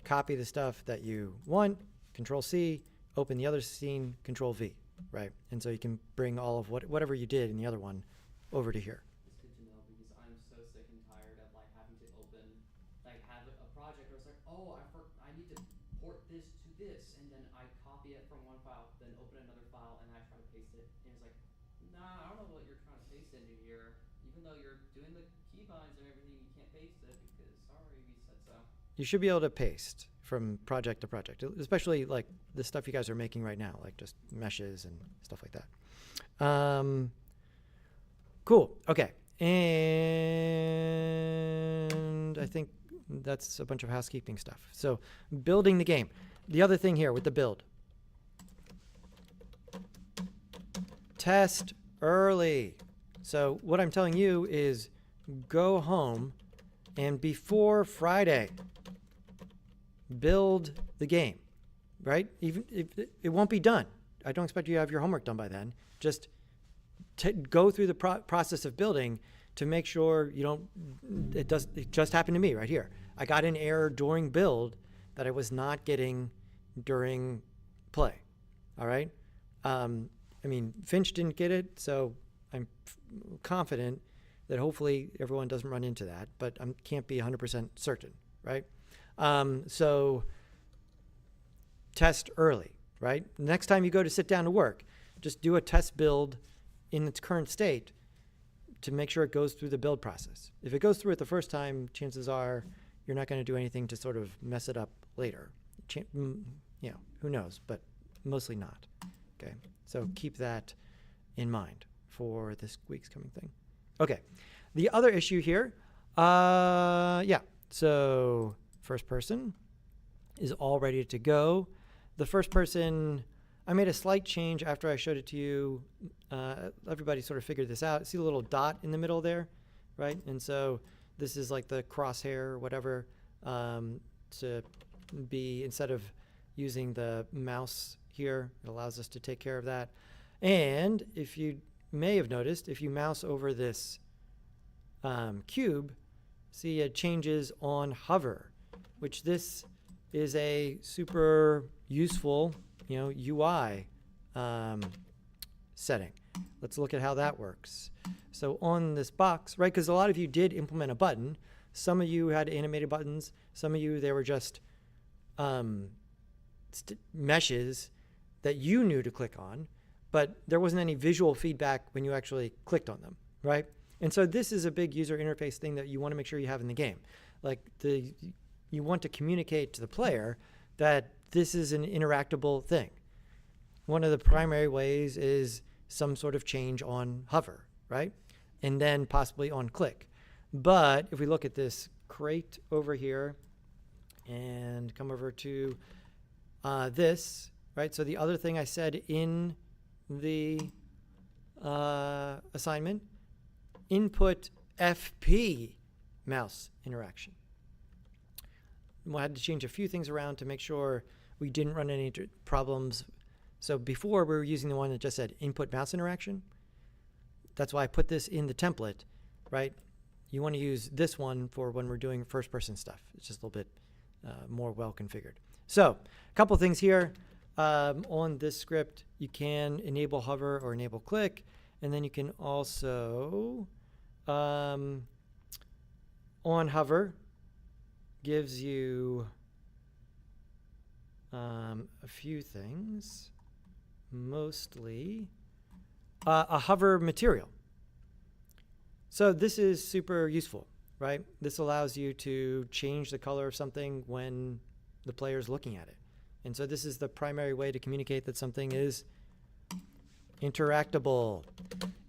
copy the stuff that you want, Control C, open the other scene, Control V, right? And so you can bring all of whatever you did in the other one over to here. It's good to know because I'm so sick and tired of like having to open, like have a project where it's like, oh, I need to port this to this, and then I copy it from one file, then open another file, and I try to paste it, and it's like, nah, I don't know what you're trying to paste into here. Even though you're doing the keybinds and everything, you can't paste it because sorry, we said so. You should be able to paste from project to project, especially like the stuff you guys are making right now, like just meshes and stuff like that. Cool. Okay. And I think that's a bunch of housekeeping stuff. So building the game. The other thing here with the build. Test early. So what I'm telling you is go home and before Friday, build the game, right? Even if it won't be done. I don't expect you to have your homework done by then. Just go through the process of building to make sure you don't, it just happened to me right here. I got an error during build that I was not getting during play. All right. I mean, Finch didn't get it, so I'm confident that hopefully everyone doesn't run into that, but I can't be 100% certain, right? So test early, right? Next time you go to sit down to work, just do a test build in its current state to make sure it goes through the build process. If it goes through it the first time, chances are you're not going to do anything to sort of mess it up later. Who knows, but mostly not. Okay, so keep that in mind for this week's coming thing. Okay, the other issue here, so first person is all ready to go. The first person, I made a slight change after I showed it to you. Everybody sort of figured this out. See the little dot in the middle there, right? And so this is like the crosshair or whatever, to be, instead of using the mouse here, it allows us to take care of that. And if you may have noticed, if you mouse over this cube, see it changes on hover, which this is a super useful, UI setting. Let's look at how that works. So on this box, right, because a lot of you did implement a button. Some of you had animated buttons. Some of you, they were just meshes that you knew to click on, but there wasn't any visual feedback when you actually clicked on them, right? And so this is a big user interface thing that you want to make sure you have in the game. Like you want to communicate to the player that this is an interactable thing. One of the primary ways is some sort of change on hover, right? And then possibly on click. But if we look at this crate over here and come over to this, right? So the other thing I said in the assignment, input FP mouse interaction, we had to change a few things around to make sure we didn't run any problems. So before we were using the one that just said input mouse interaction. That's why I put this in the template, right? You want to use this one for when we're doing first person stuff. It's just a little bit more well configured. So a couple things here. On this script, you can enable hover or enable click, and then you can also on hover gives you a few things, mostly a hover material. So this is super useful, right? This allows you to change the color of something when the player is looking at it. And so this is the primary way to communicate that something is interactable.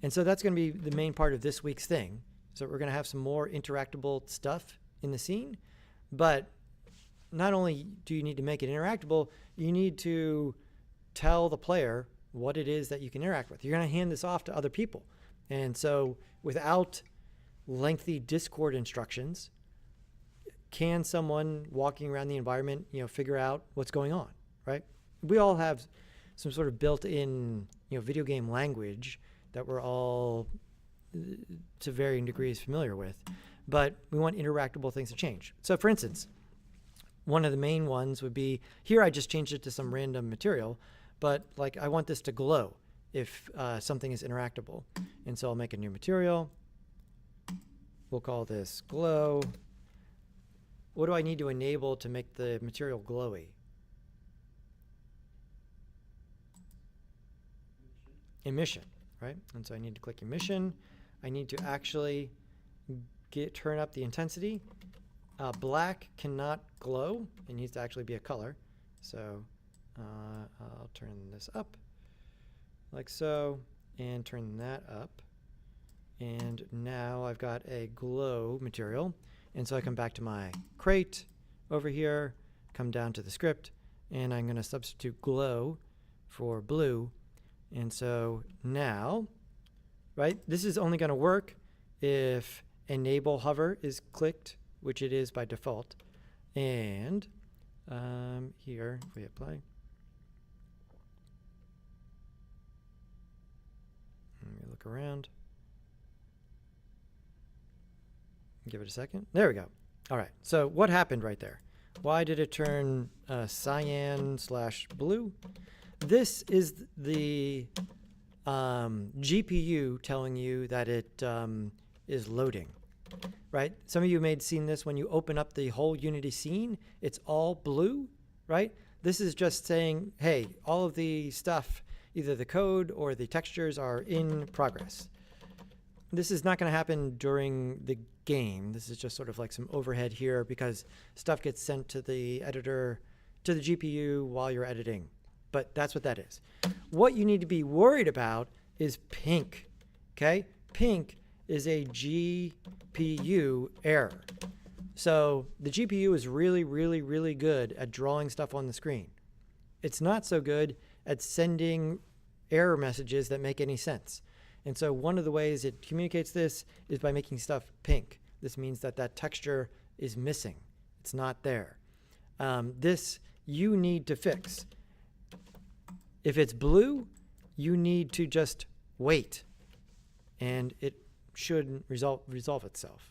And so that's going to be the main part of this week's thing. So we're going to have some more interactable stuff in the scene. But not only do you need to make it interactable, you need to tell the player what it is that you can interact with. You're going to hand this off to other people. And so without lengthy Discord instructions, can someone walking around the environment, figure out what's going on, right? We all have some sort of built-in, video game language that we're all to varying degrees familiar with, but we want interactable things to change. So for instance, one of the main ones would be, here I just changed it to some random material, but like I want this to glow if something is interactable. And so I'll make a new material. We'll call this glow. What do I need to enable to make the material glowy? Emission, right? And so I need to click emission. I need to actually turn up the intensity. Black cannot glow. It needs to actually be a color. So I'll turn this up like so and turn that up. And now I've got a glow material. And so I come back to my crate over here, come down to the script, and I'm going to substitute glow for blue. And so now, right, this is only going to work if enable hover is clicked, which it is by default. And here, if we apply, let me look around. Give it a second. There we go. All right. So what happened right there? Why did it turn cyan/blue? This is the GPU telling you that it is loading, right? Some of you may have seen this when you open up the whole Unity scene. It's all blue, right? This is just saying, hey, all of the stuff, either the code or the textures are in progress. This is not going to happen during the game. This is just sort of like some overhead here because stuff gets sent to the editor, to the GPU while you're editing. But that's what that is. What you need to be worried about is pink, okay? Pink is a GPU error. So the GPU is really, really, really good at drawing stuff on the screen. It's not so good at sending error messages that make any sense. And so one of the ways it communicates this is by making stuff pink. This means that that texture is missing. It's not there. This you need to fix. If it's blue, you need to just wait, and it should resolve itself.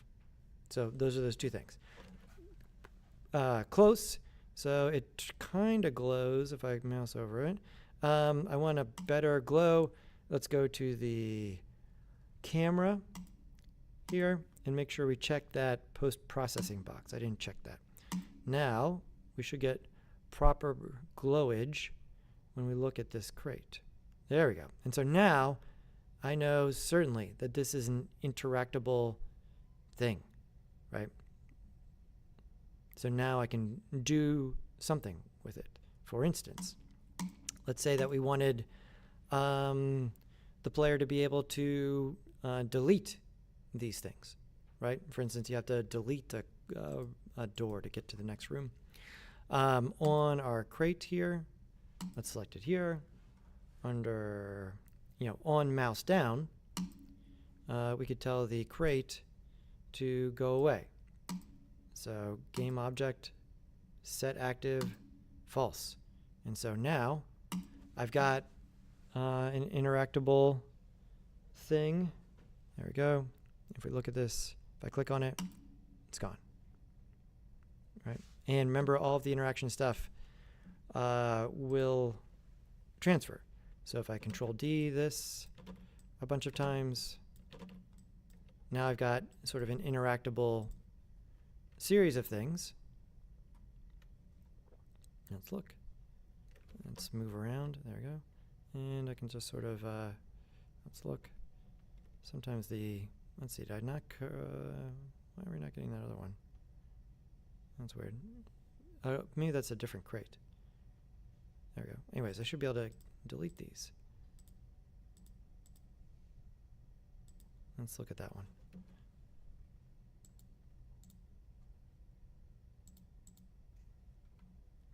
So those are those two things. Close, so it kind of glows if I mouse over it. I want a better glow. Let's go to the camera here and make sure we check that post-processing box. I didn't check that. Now we should get proper glowage when we look at this crate. There we go. And so now I know certainly that this is an interactable thing, right? So now I can do something with it. For instance, let's say that we wanted the player to be able to delete these things, right? For instance, you have to delete a door to get to the next room. On our crate here, let's select it here. Under, on mouse down, we could tell the crate to go away. So game object set active, false. And so now I've got an interactable thing. There we go. If we look at this, if I click on it, it's gone. Right? And remember, all of the interaction stuff will transfer. So if I Control D this a bunch of times, now I've got sort of an interactable series of things. Let's look. Let's move around. There we go. And I can just sort of, let's look. Sometimes let's see, did I not, why are we not getting that other one? That's weird. Maybe that's a different crate. There we go. Anyways, I should be able to delete these. Let's look at that one.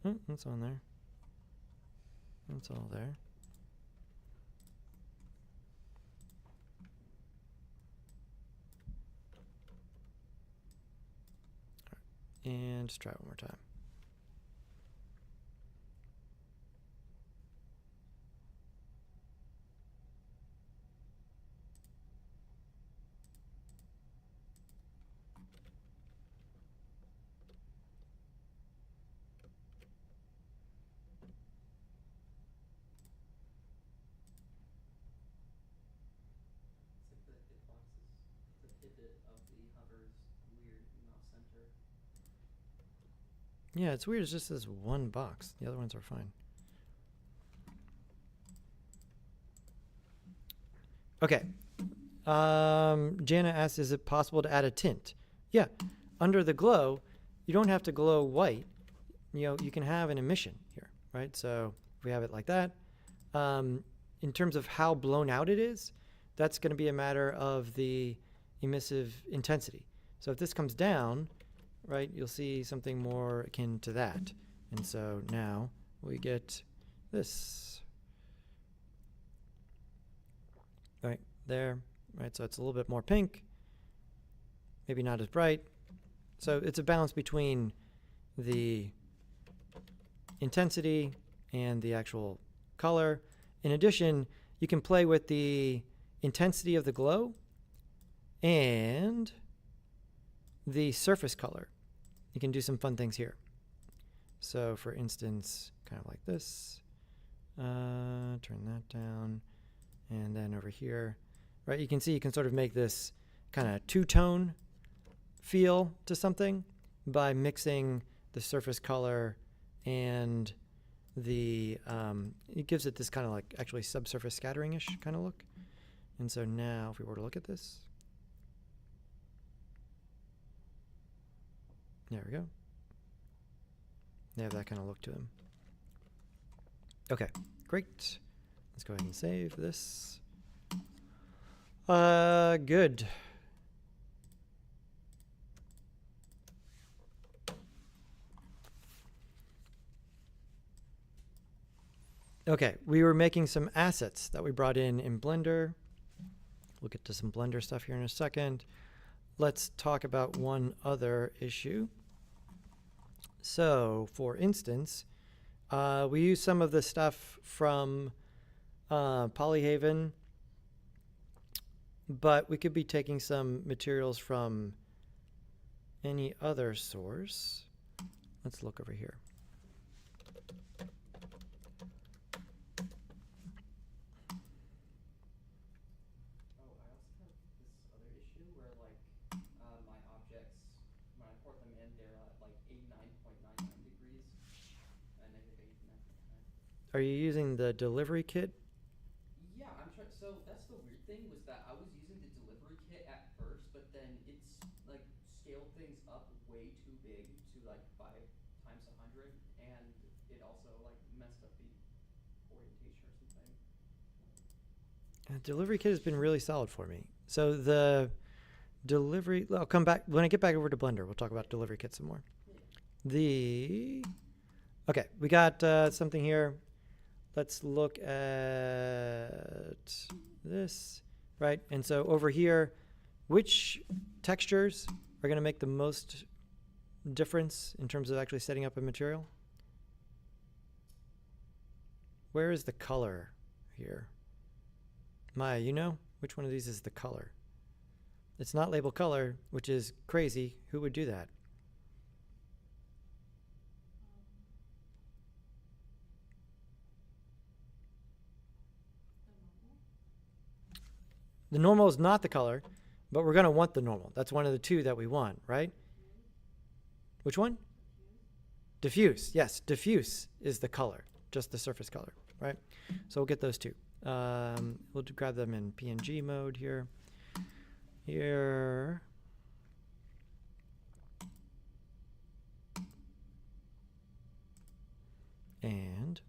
Oh, that's on there. That's all there. All right. And just try it one more time. Yeah, it's weird. It's just this one box. The other ones are fine. Okay. Jana asks, is it possible to add a tint? Yeah. Under the glow, you don't have to glow white. You can have an emission here, right? So if we have it like that, in terms of how blown out it is, that's going to be a matter of the emissive intensity. So if this comes down, right, you'll see something more akin to that. And so now we get this. Right there, right? So it's a little bit more pink, maybe not as bright. So it's a balance between the intensity and the actual color. In addition, you can play with the intensity of the glow and the surface color. You can do some fun things here. So for instance, kind of like this, turn that down, and then over here, right, you can see you can sort of make this kind of two-tone feel to something by mixing the surface color and the, it gives it this kind of like actually subsurface scattering-ish kind of look. And so now if we were to look at this, there we go. They have that kind of look to them. Okay, great. Let's go ahead and save this. Good. Okay, we were making some assets that we brought in Blender. We'll get to some Blender stuff here in a second. Let's talk about one other issue. So, for instance, we use some of the stuff from Polyhaven, but we could be taking some materials from any other source. Let's look over here. Are you using the delivery kit? Yeah, I'm trying. So that's the weird thing was that I was using the delivery kit at first, but then it's like scaled things up way too big to like 5 times 100, and it also like messed up the orientation or something. Delivery kit has been really solid for me. So the delivery, I'll come back when I get back over to Blender. We'll talk about delivery kit some more. Yeah. Okay, we got something here. Let's look at this, right? And so over here, which textures are going to make the most difference in terms of actually setting up a material? Where is the color here? Maya, you know? Which one of these is the color? It's not labeled color, which is crazy. Who would do that? The normal is not the color, but we're going to want the normal. That's one of the two that we want, right? Which one? Diffuse. Yes, diffuse is the color, just the surface color, right? So we'll get those two. We'll grab them in PNG mode here. Here. And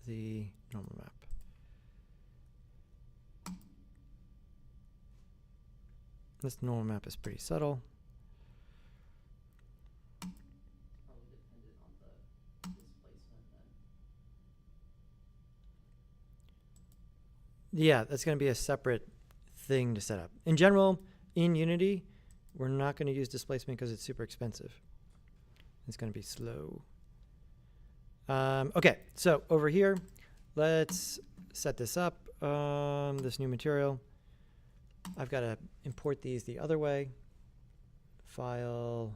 the normal map. This normal map is pretty subtle. Probably dependent on the displacement then. Yeah, that's going to be a separate thing to set up. In general, in Unity, we're not going to use displacement because it's super expensive. It's going to be slow. Okay, so over here, let's set this up, this new material. I've got to import these the other way. File,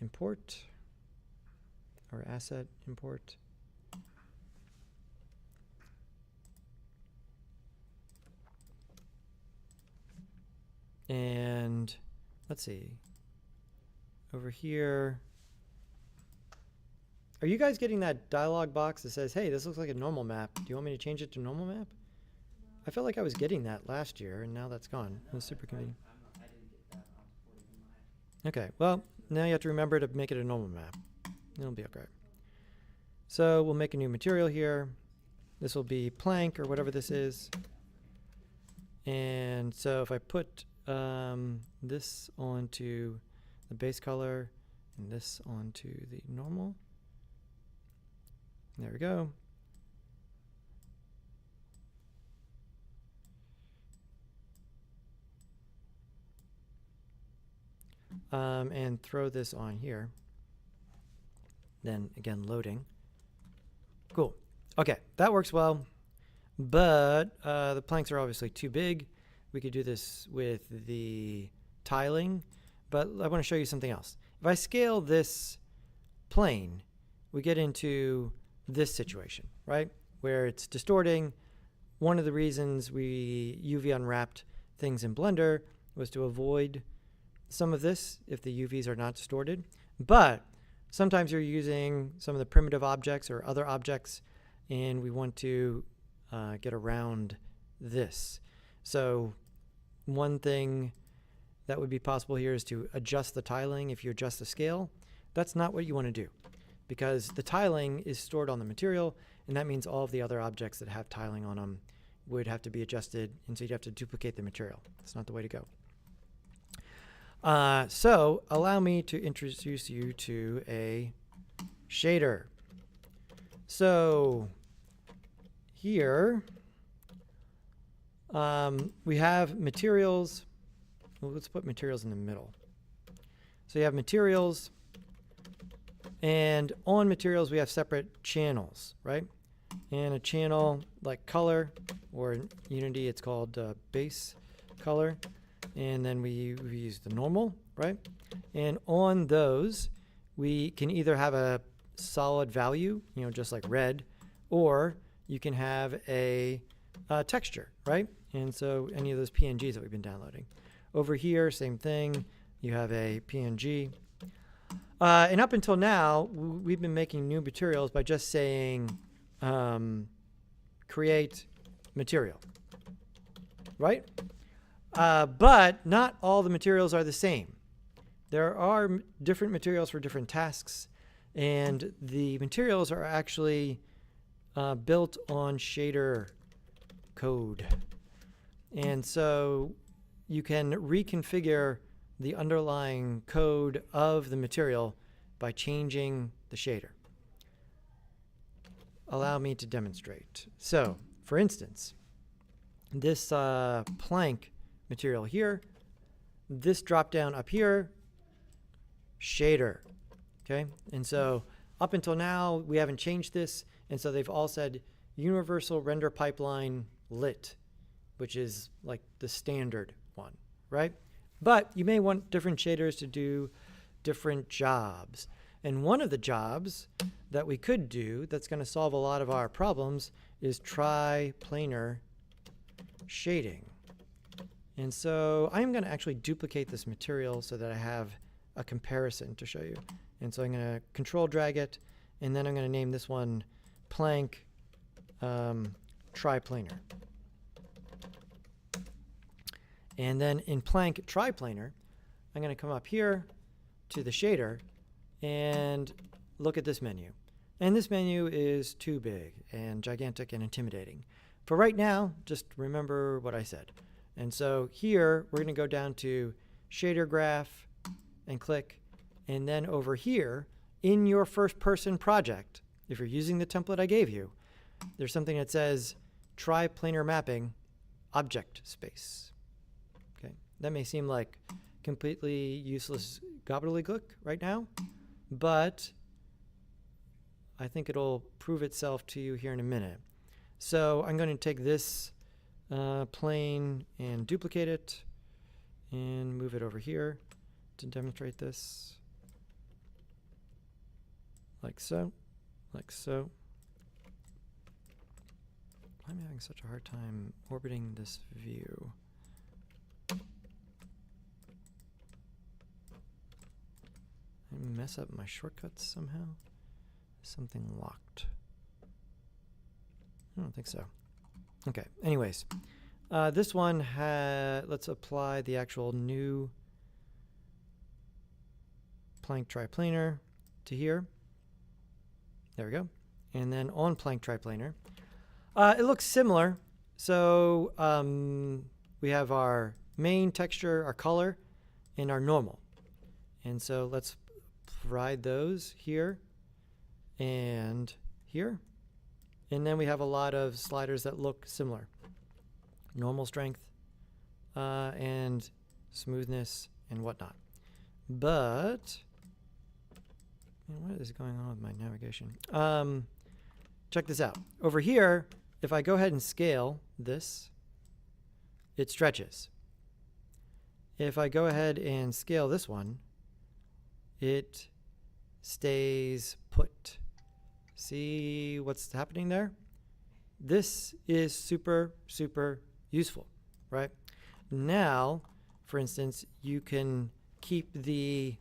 import, or asset import. And let's see, over here, are you guys getting that dialog box that says, hey, this looks like a normal map. Do you want me to change it to normal map? I felt like I was getting that last year, and now that's gone. It was super convenient. I didn't get that. I'm supporting my. Okay, well, now you have to remember to make it a normal map. It'll be okay. So we'll make a new material here. This will be plank or whatever this is. And so if I put this onto the base color and this onto the normal, there we go. And throw this on here. Then again, loading. Cool. Okay, that works well. But the planks are obviously too big. We could do this with the tiling, but I want to show you something else. If I scale this plane, we get into this situation, right? Where it's distorting. One of the reasons we UV unwrapped things in Blender was to avoid some of this if the UVs are not distorted. But sometimes you're using some of the primitive objects or other objects, and we want to get around this. So one thing that would be possible here is to adjust the tiling. If you adjust the scale, that's not what you want to do, because the tiling is stored on the material, and that means all of the other objects that have tiling on them would have to be adjusted, and so you'd have to duplicate the material. That's not the way to go. So allow me to introduce you to a shader. So here we have materials. Well, let's put materials in the middle. So you have materials, and on materials we have separate channels, right? And a channel like color, or in Unity it's called base color. And then we use the normal, right? And on those, we can either have a solid value, you know, just like red, or you can have a texture, right? And so any of those PNGs that we've been downloading. Over here, same thing. You have a PNG. And up until now, we've been making new materials by just saying create material, right? But not all the materials are the same. There are different materials for different tasks, and the materials are actually built on shader code. And so you can reconfigure the underlying code of the material by changing the shader. Allow me to demonstrate. So, for instance, this plank material here, this drop down up here, shader. Okay, and so up until now, we haven't changed this. And so they've all said universal render pipeline lit, which is like the standard one, right? But you may want different shaders to do different jobs. And one of the jobs that we could do that's going to solve a lot of our problems is triplanar shading. And so I'm going to actually duplicate this material so that I have a comparison to show you. And so I'm going to control drag it, and then I'm going to name this one Planck triplanar. And then in Planck triplanar, I'm going to come up here to the shader and look at this menu. And this menu is too big and gigantic and intimidating. For right now, just remember what I said. And so here, we're going to go down to shader graph and click. And then over here, in your first person project, if you're using the template I gave you, there's something that says triplanar mapping object space. Okay, that may seem like completely useless gobbledygook right now, but I think it'll prove itself to you here in a minute. So I'm going to take this plane and duplicate it and move it over here to demonstrate this. Like so, like so. I'm having such a hard time orbiting this view. I mess up my shortcuts somehow. Something locked. I don't think so. Okay, anyways. This one let's apply the actual new Planck triplanar to here. There we go. And then on Planck triplanar, it looks similar. So we have our main texture, our color, and our normal. And so let's provide those here and here. And then we have a lot of sliders that look similar. Normal strength and smoothness and whatnot. But what is going on with my navigation? Check this out. Over here, if I go ahead and scale this, it stretches. If I go ahead and scale this one, it stays put. See what's happening there? This is super, super useful, right? Now, for instance, you can keep the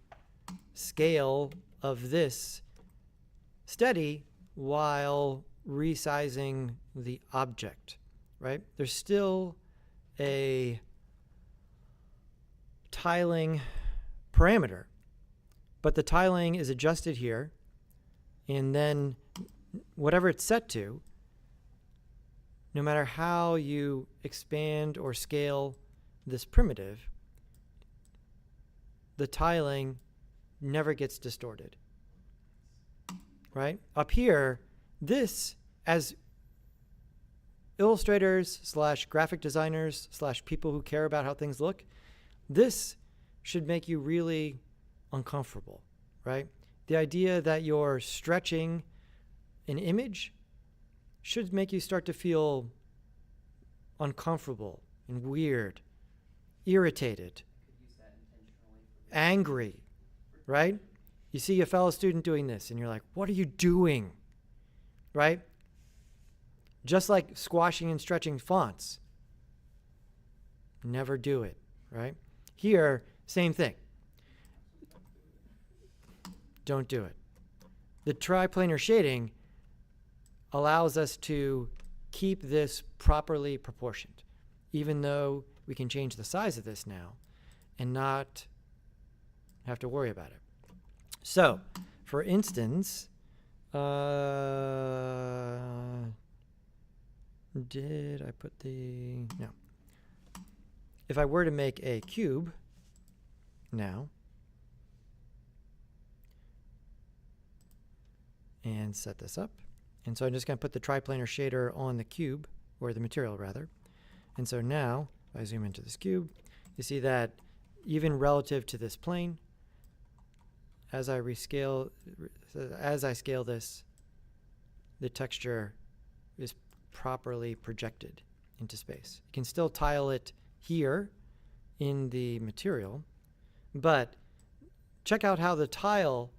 scale of this steady while resizing the object, right? There's still a tiling parameter, but the tiling is adjusted here, and then whatever it's set to, no matter how you expand or scale this primitive, the tiling never gets distorted, right? Up here, this, as illustrators / graphic designers / people who care about how things look, this should make you really uncomfortable, right? The idea that you're stretching an image should make you start to feel uncomfortable and weird, irritated, angry, right? You see a fellow student doing this and you're like, what are you doing? Right? Just like squashing and stretching fonts. Never do it, right? Here, same thing. Don't do it. The triplanar shading allows us to keep this properly proportioned, even though we can change the size of this now and not have to worry about it. So, for instance, did I put the... No. If I were to make a cube now and set this up, and so I'm just going to put the triplanar shader on the cube, or the material rather. And so now, if I zoom into this cube, you see that even relative to this plane. As I scale this, the texture is properly projected into space. You can still tile it here in the material, but check out how the tile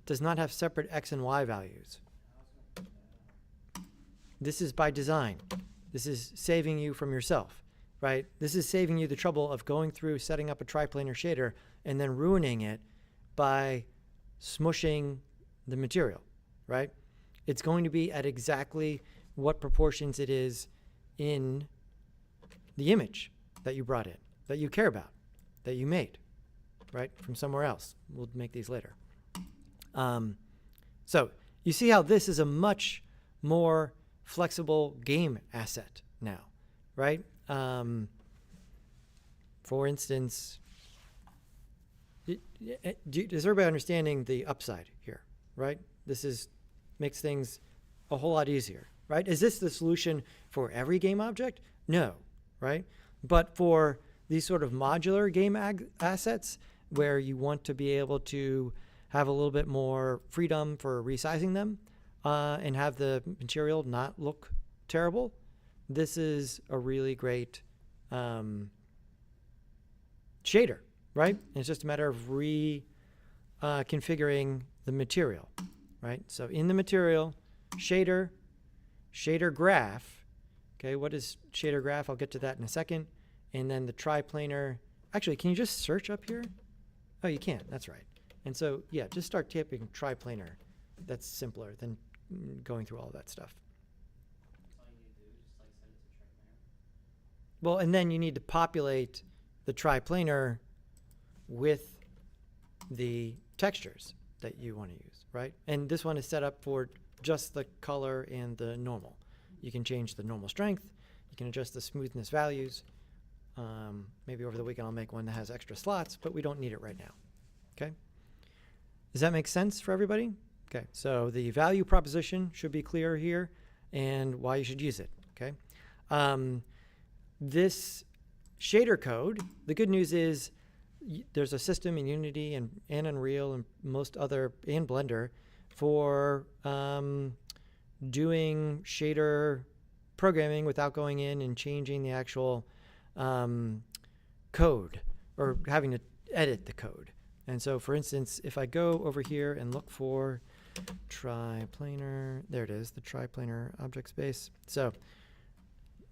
does not have separate X and Y values. This is by design. This is saving you from yourself, right? This is saving you the trouble of going through setting up a triplanar shader and then ruining it by smushing the material, right? It's going to be at exactly what proportions it is in the image that you brought in, that you care about, that you made, right? From somewhere else. We'll make these later. So you see how this is a much more flexible game asset now, right? For instance, is everybody understanding the upside here, right? This makes things a whole lot easier, right? Is this the solution for every game object? No, right? But for these sort of modular game assets where you want to be able to have a little bit more freedom for resizing them and have the material not look terrible, this is a really great shader, right? And it's just a matter of configuring the material, right? So in the material, shader graph. Okay, what is shader graph? I'll get to that in a second. And then the triplanar. Actually, can you just search up here? Oh, you can. That's right. And so, yeah, just start typing triplanar. That's simpler than going through all that stuff. That's all you need to do, just like set it to triplanar. Well, and then you need to populate the triplanar with the textures that you want to use, right? And this one is set up for just the color and the normal. You can change the normal strength. You can adjust the smoothness values. Maybe over the weekend I'll make one that has extra slots, but we don't need it right now. Okay? Does that make sense for everybody? Okay, so the value proposition should be clear here and why you should use it. Okay? This shader code, the good news is there's a system in Unity and Unreal and most other, and Blender for doing shader programming without going in and changing the actual code or having to edit the code. And so, for instance, if I go over here and look for triplanar, there it is, the triplanar object space. So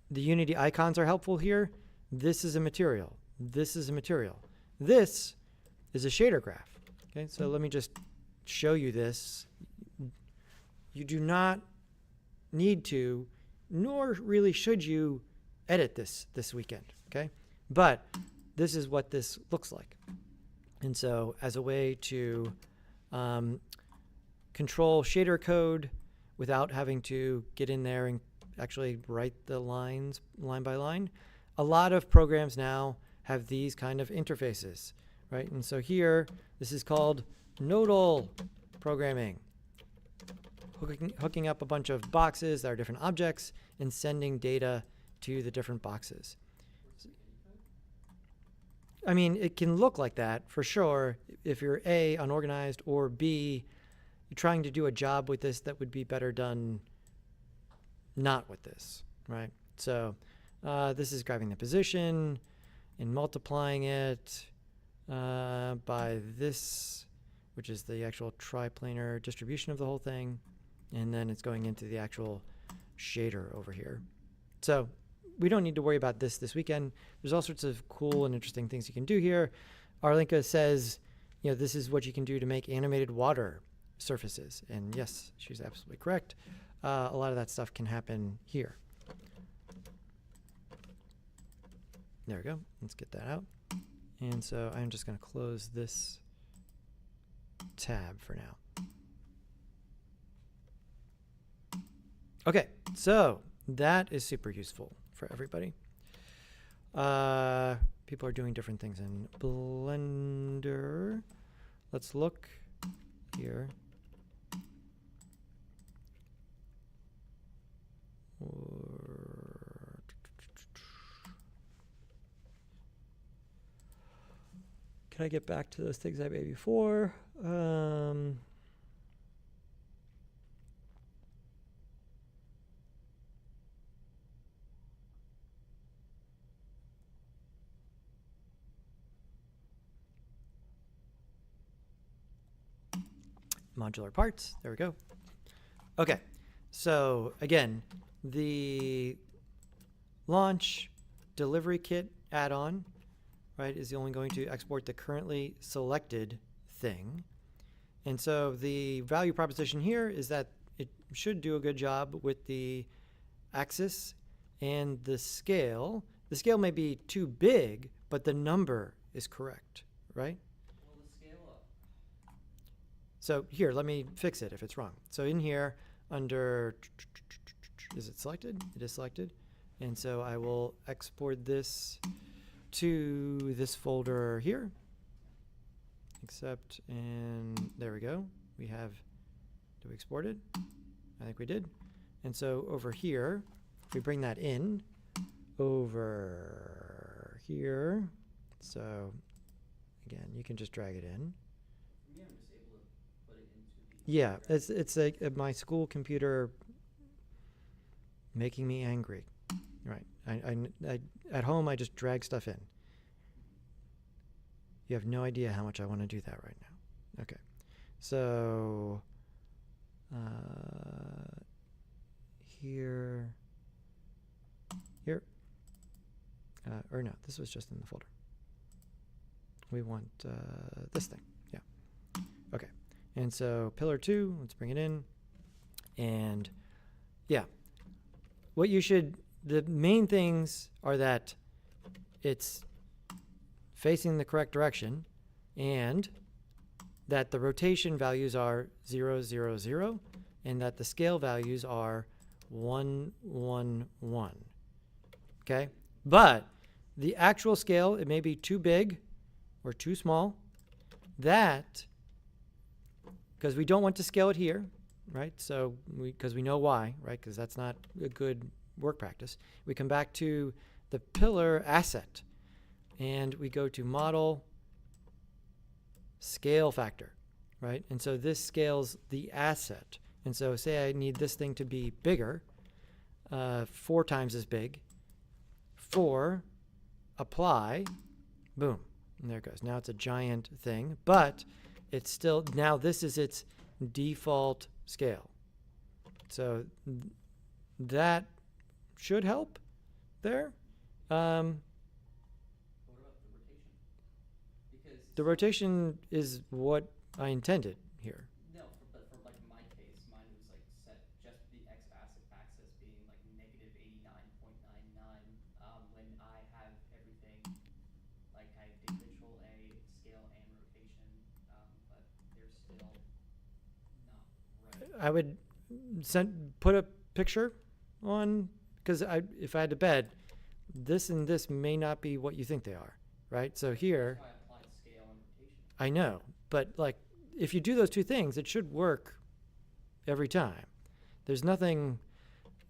the Unity icons are helpful here. This is a material. This is a material. This is a shader graph. Okay, so let me just show you this. You do not need to, nor really should you, edit this weekend. Okay, but this is what this looks like. And so as a way to control shader code without having to get in there and actually write the lines line by line, a lot of programs now have these kind of interfaces, right? And so here, this is called nodal programming. Hooking up a bunch of boxes that are different objects and sending data to the different boxes. I mean, it can look like that for sure if you're A, unorganized, or B, you're trying to do a job with this that would be better done not with this, right? So this is grabbing the position and multiplying it by this, which is the actual triplanar distribution of the whole thing. And then it's going into the actual shader over here. So we don't need to worry about this weekend. There's all sorts of cool and interesting things you can do here. Arlinka says, you know, this is what you can do to make animated water surfaces. And yes, she's absolutely correct. A lot of that stuff can happen here. There we go. Let's get that out. And so I'm just going to close this tab for now. Okay, so that is super useful for everybody. People are doing different things in Blender. Let's look here. can I get back to those things I made before? Modular parts. There we go. Okay. So again, the launch delivery kit add-on, right, is only going to export the currently selected thing. And so the value proposition here is that it should do a good job with the axis and the scale. The scale may be too big, but the number is correct, right? Well, the scale up. So here, let me fix it if it's wrong. So in here, under, is it selected? It is selected. And so I will export this to this folder here. Accept, and there we go. We have, did we export it? I think we did. And so over here, if we bring that in, over here, so again, you can just drag it in. For me, I'm just able to put it into the. Yeah, it's like my school computer making me angry. Right. I at home I just drag stuff in. You have no idea how much I want to do that right now. Okay. So here, or no, this was just in the folder. We want this thing. Yeah. Okay. And so pillar 2, let's bring it in. And yeah, what you should, the main things are that it's facing the correct direction and that the rotation values are 0, 0, 0, and that the scale values are 1, 1, 1. Okay? But the actual scale, it may be too big or too small. That, because we don't want to scale it here, right? So because we know why, right? Because that's not a good work practice. We come back to the pillar asset and we go to model scale factor, right? And so this scales the asset. And so say I need this thing to be bigger, 4 times as big, 4, apply, boom, and there it goes. Now it's a giant thing, but it's still, now this is its default scale. So that should help there. What about the rotation? Because The rotation is what I intended here. no, but for like my case, mine was like set just the x-axis being like negative 89.99. When I have everything, like I did Control A, scale and rotation, but they're still not right. I would put a picture on, because if I had to bet, this and this may not be what you think they are, right? So here, That's why I applied scale and rotation. I know, but like if you do those two things, it should work every time. There's nothing,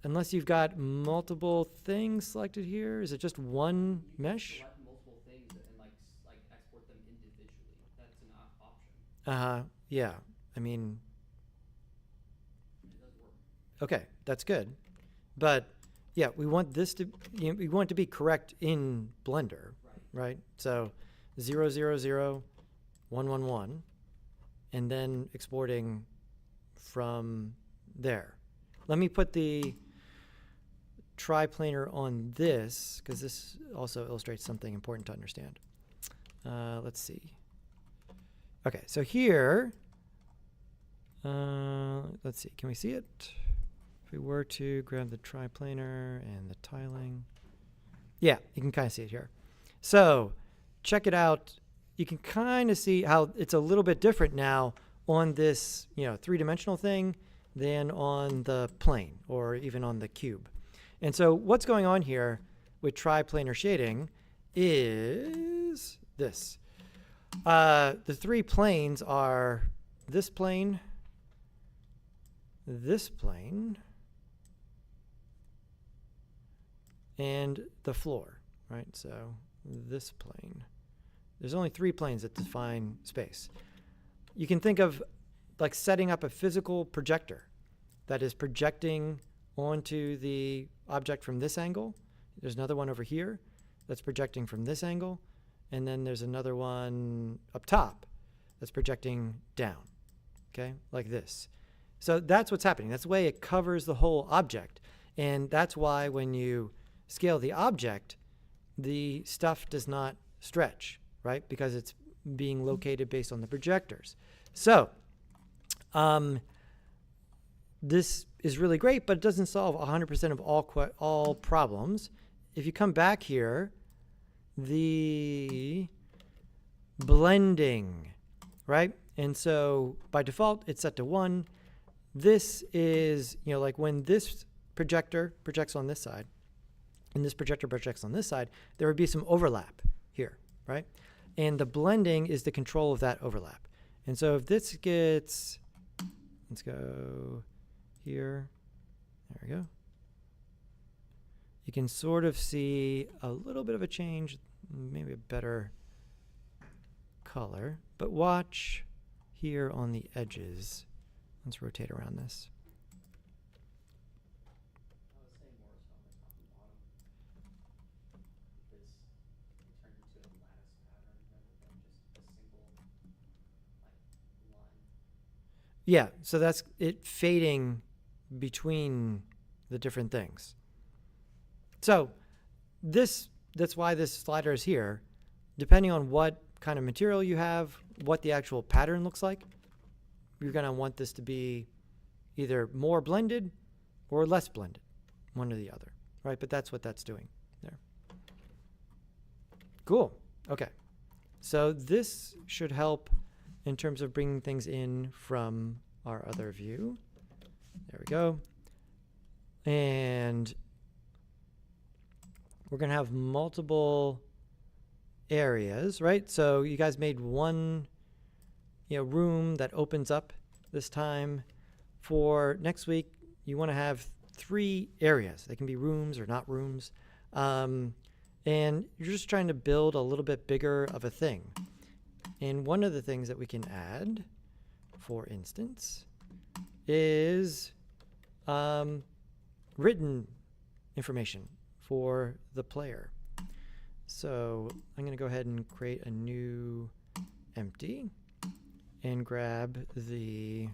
unless you've got multiple things selected here. Is it just one You can mesh? select multiple things and like export them individually. That's an option. Yeah. I mean, It does work. okay, that's good. But yeah, we want this to, we want it to be correct in Blender, Right. right? So 0, 0, 0, 1, 1, 1, and then exporting from there. Let me put the triplanar on this, because this also illustrates something important to understand. Let's see. Okay, so here, let's see, can we see it? If we were to grab the triplanar and the tiling. Yeah, you can kind of see it here. So check it out. You can kind of see how it's a little bit different now on this, 3-dimensional thing than on the plane or even on the cube. And so what's going on here with triplanar shading is this. The 3 planes are this plane, and the floor, right? So this plane, There's only 3 planes that define space. You can think of like setting up a physical projector that is projecting onto the object from this angle. There's another one over here that's projecting from this angle. And then there's another one up top that's projecting down, okay, like this. So that's what's happening. That's the way it covers the whole object. And that's why when you scale the object, the stuff does not stretch, right? Because it's being located based on the projectors. So this is really great, but it doesn't solve 100% of all problems. If you come back here, the blending, right? And so by default, it's set to 1. This is, like when this projector projects on this side and this projector projects on this side, there would be some overlap here, right? And the blending is the control of that overlap. And so if this gets, let's go here, there we go. You can sort of see a little bit of a change, maybe a better color, but watch here on the edges. Let's rotate around this. I was saying more so on the top and bottom. This turned into a lattice pattern rather than just a single line. Yeah, so that's it fading between the different things. So that's why this slider is here. Depending on what kind of material you have, what the actual pattern looks like, you're going to want this to be either more blended or less blended, one or the other, right? But that's what that's doing there. Cool. Okay. So this should help in terms of bringing things in from our other view. There we go. And we're going to have multiple areas, right? So you guys made one, room that opens up this time. For next week, you want to have 3 areas. They can be rooms or not rooms. And you're just trying to build a little bit bigger of a thing. And one of the things that we can add, for instance, is written information for the player. So I'm going to go ahead and create a new empty and grab the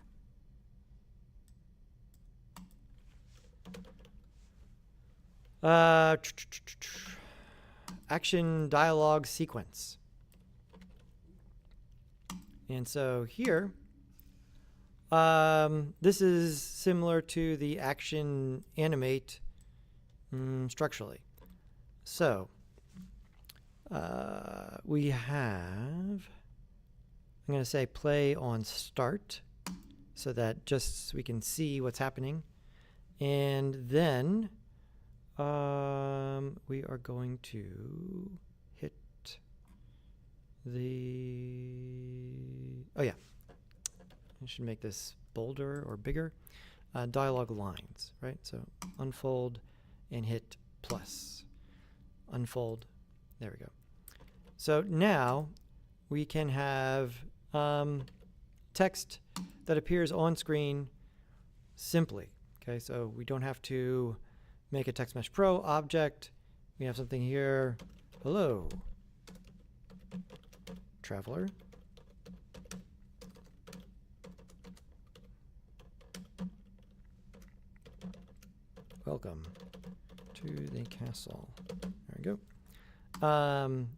action dialogue sequence. And so here, this is similar to the action animate structurally. So we have, I'm going to say play on start so that just so we can see what's happening. And then we are going to hit the, oh yeah, I should make this bolder or bigger. Dialogue lines, right? So unfold and hit plus. Unfold. There we go. So now we can have text that appears on screen simply. Okay, so we don't have to make a Text Mesh Pro object. We have something here. Hello, traveler. Welcome to the castle. There we go.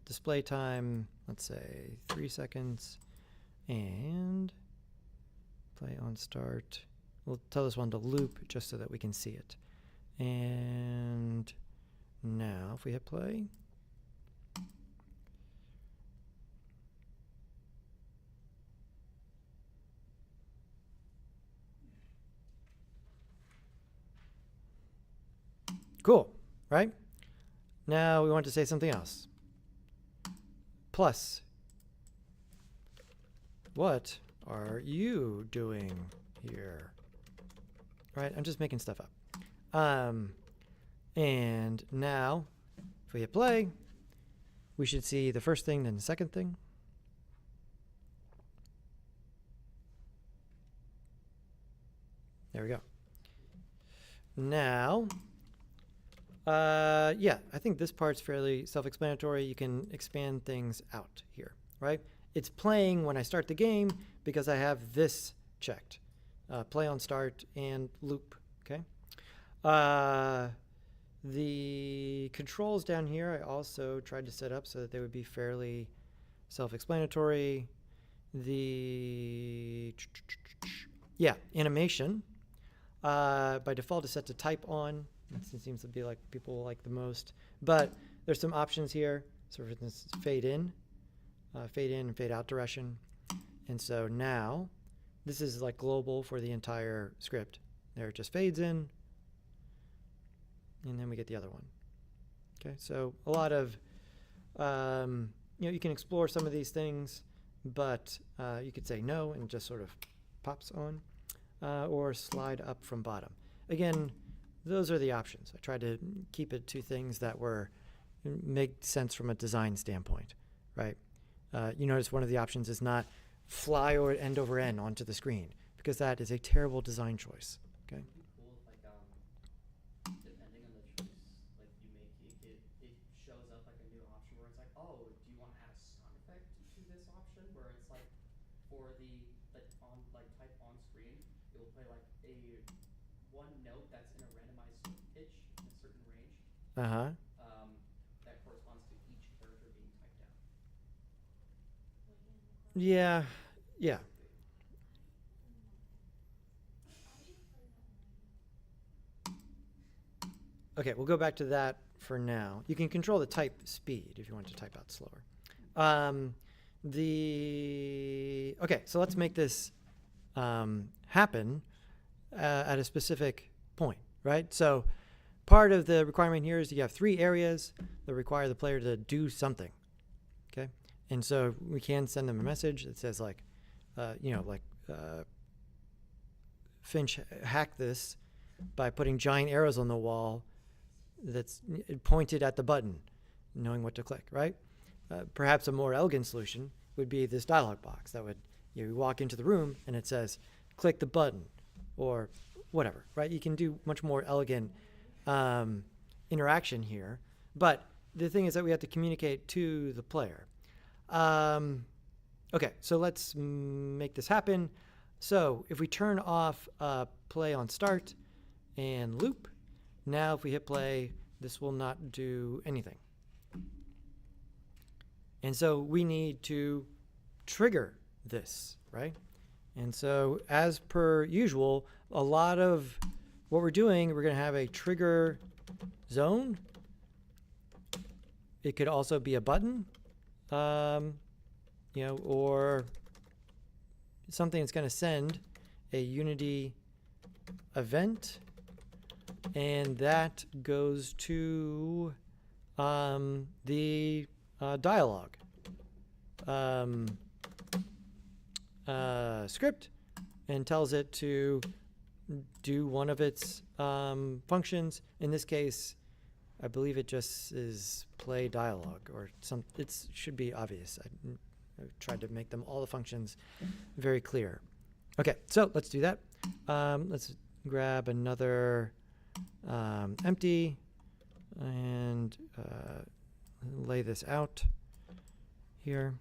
Display time, let's say 3 seconds. And play on start. We'll tell this one to loop just so that we can see it. And now if we hit play. Cool, right? Now we want to say something else. Plus, what are you doing here? Right, I'm just making stuff up. And now, if we hit play, we should see the first thing, then the second thing. There we go. Now, yeah, I think this part's fairly self-explanatory. You can expand things out here, right? It's playing when I start the game because I have this checked. Play on start and loop, okay? The controls down here I also tried to set up so that they would be fairly self-explanatory. Yeah, animation. By default is set to type on. It seems to be like people like the most. But there's some options here. So for instance, fade in and fade out direction. And so now, this is like global for the entire script. There it just fades in. And then we get the other one. Okay, so a lot of, you can explore some of these things, but you could say no and just sort of pops on, or slide up from bottom. Again, those are the options. I tried to keep it to things that make sense from a design standpoint, right? You notice one of the options is not fly or end over end onto the screen, because that is a terrible design choice. Okay. It'd be cool if, like, depending on the choice, like you make it shows up like a new option where it's like, oh, do you want to add a sound effect to this option? Where it's like, for the type on screen, it will play like one note that's in a randomized pitch in a certain range. That corresponds to each character being typed out. Yeah. Okay, we'll go back to that for now. You can control the type speed if you want to type out slower. Okay, so let's make this happen at a specific point, right? So part of the requirement here is you have 3 areas that require the player to do something, okay? And so we can send them a message that says like, Finch hacked this by putting giant arrows on the wall that's pointed at the button, knowing what to click, right? Perhaps a more elegant solution would be this dialog box that would, you walk into the room and it says, click the button or whatever, right? You can do much more elegant interaction here. But the thing is that we have to communicate to the player. Okay, so let's make this happen. So if we turn off play on start and loop, now if we hit play, this will not do anything. And so we need to trigger this, right? And so as per usual, a lot of what we're doing, we're going to have a trigger zone. It could also be a button, or something that's going to send a Unity event, and that goes to the dialog script and tells it to do one of its functions. In this case, I believe it just is play dialogue or some. It should be obvious. I've tried to make them all the functions very clear. Okay, so let's do that. Let's grab another empty and lay this out here.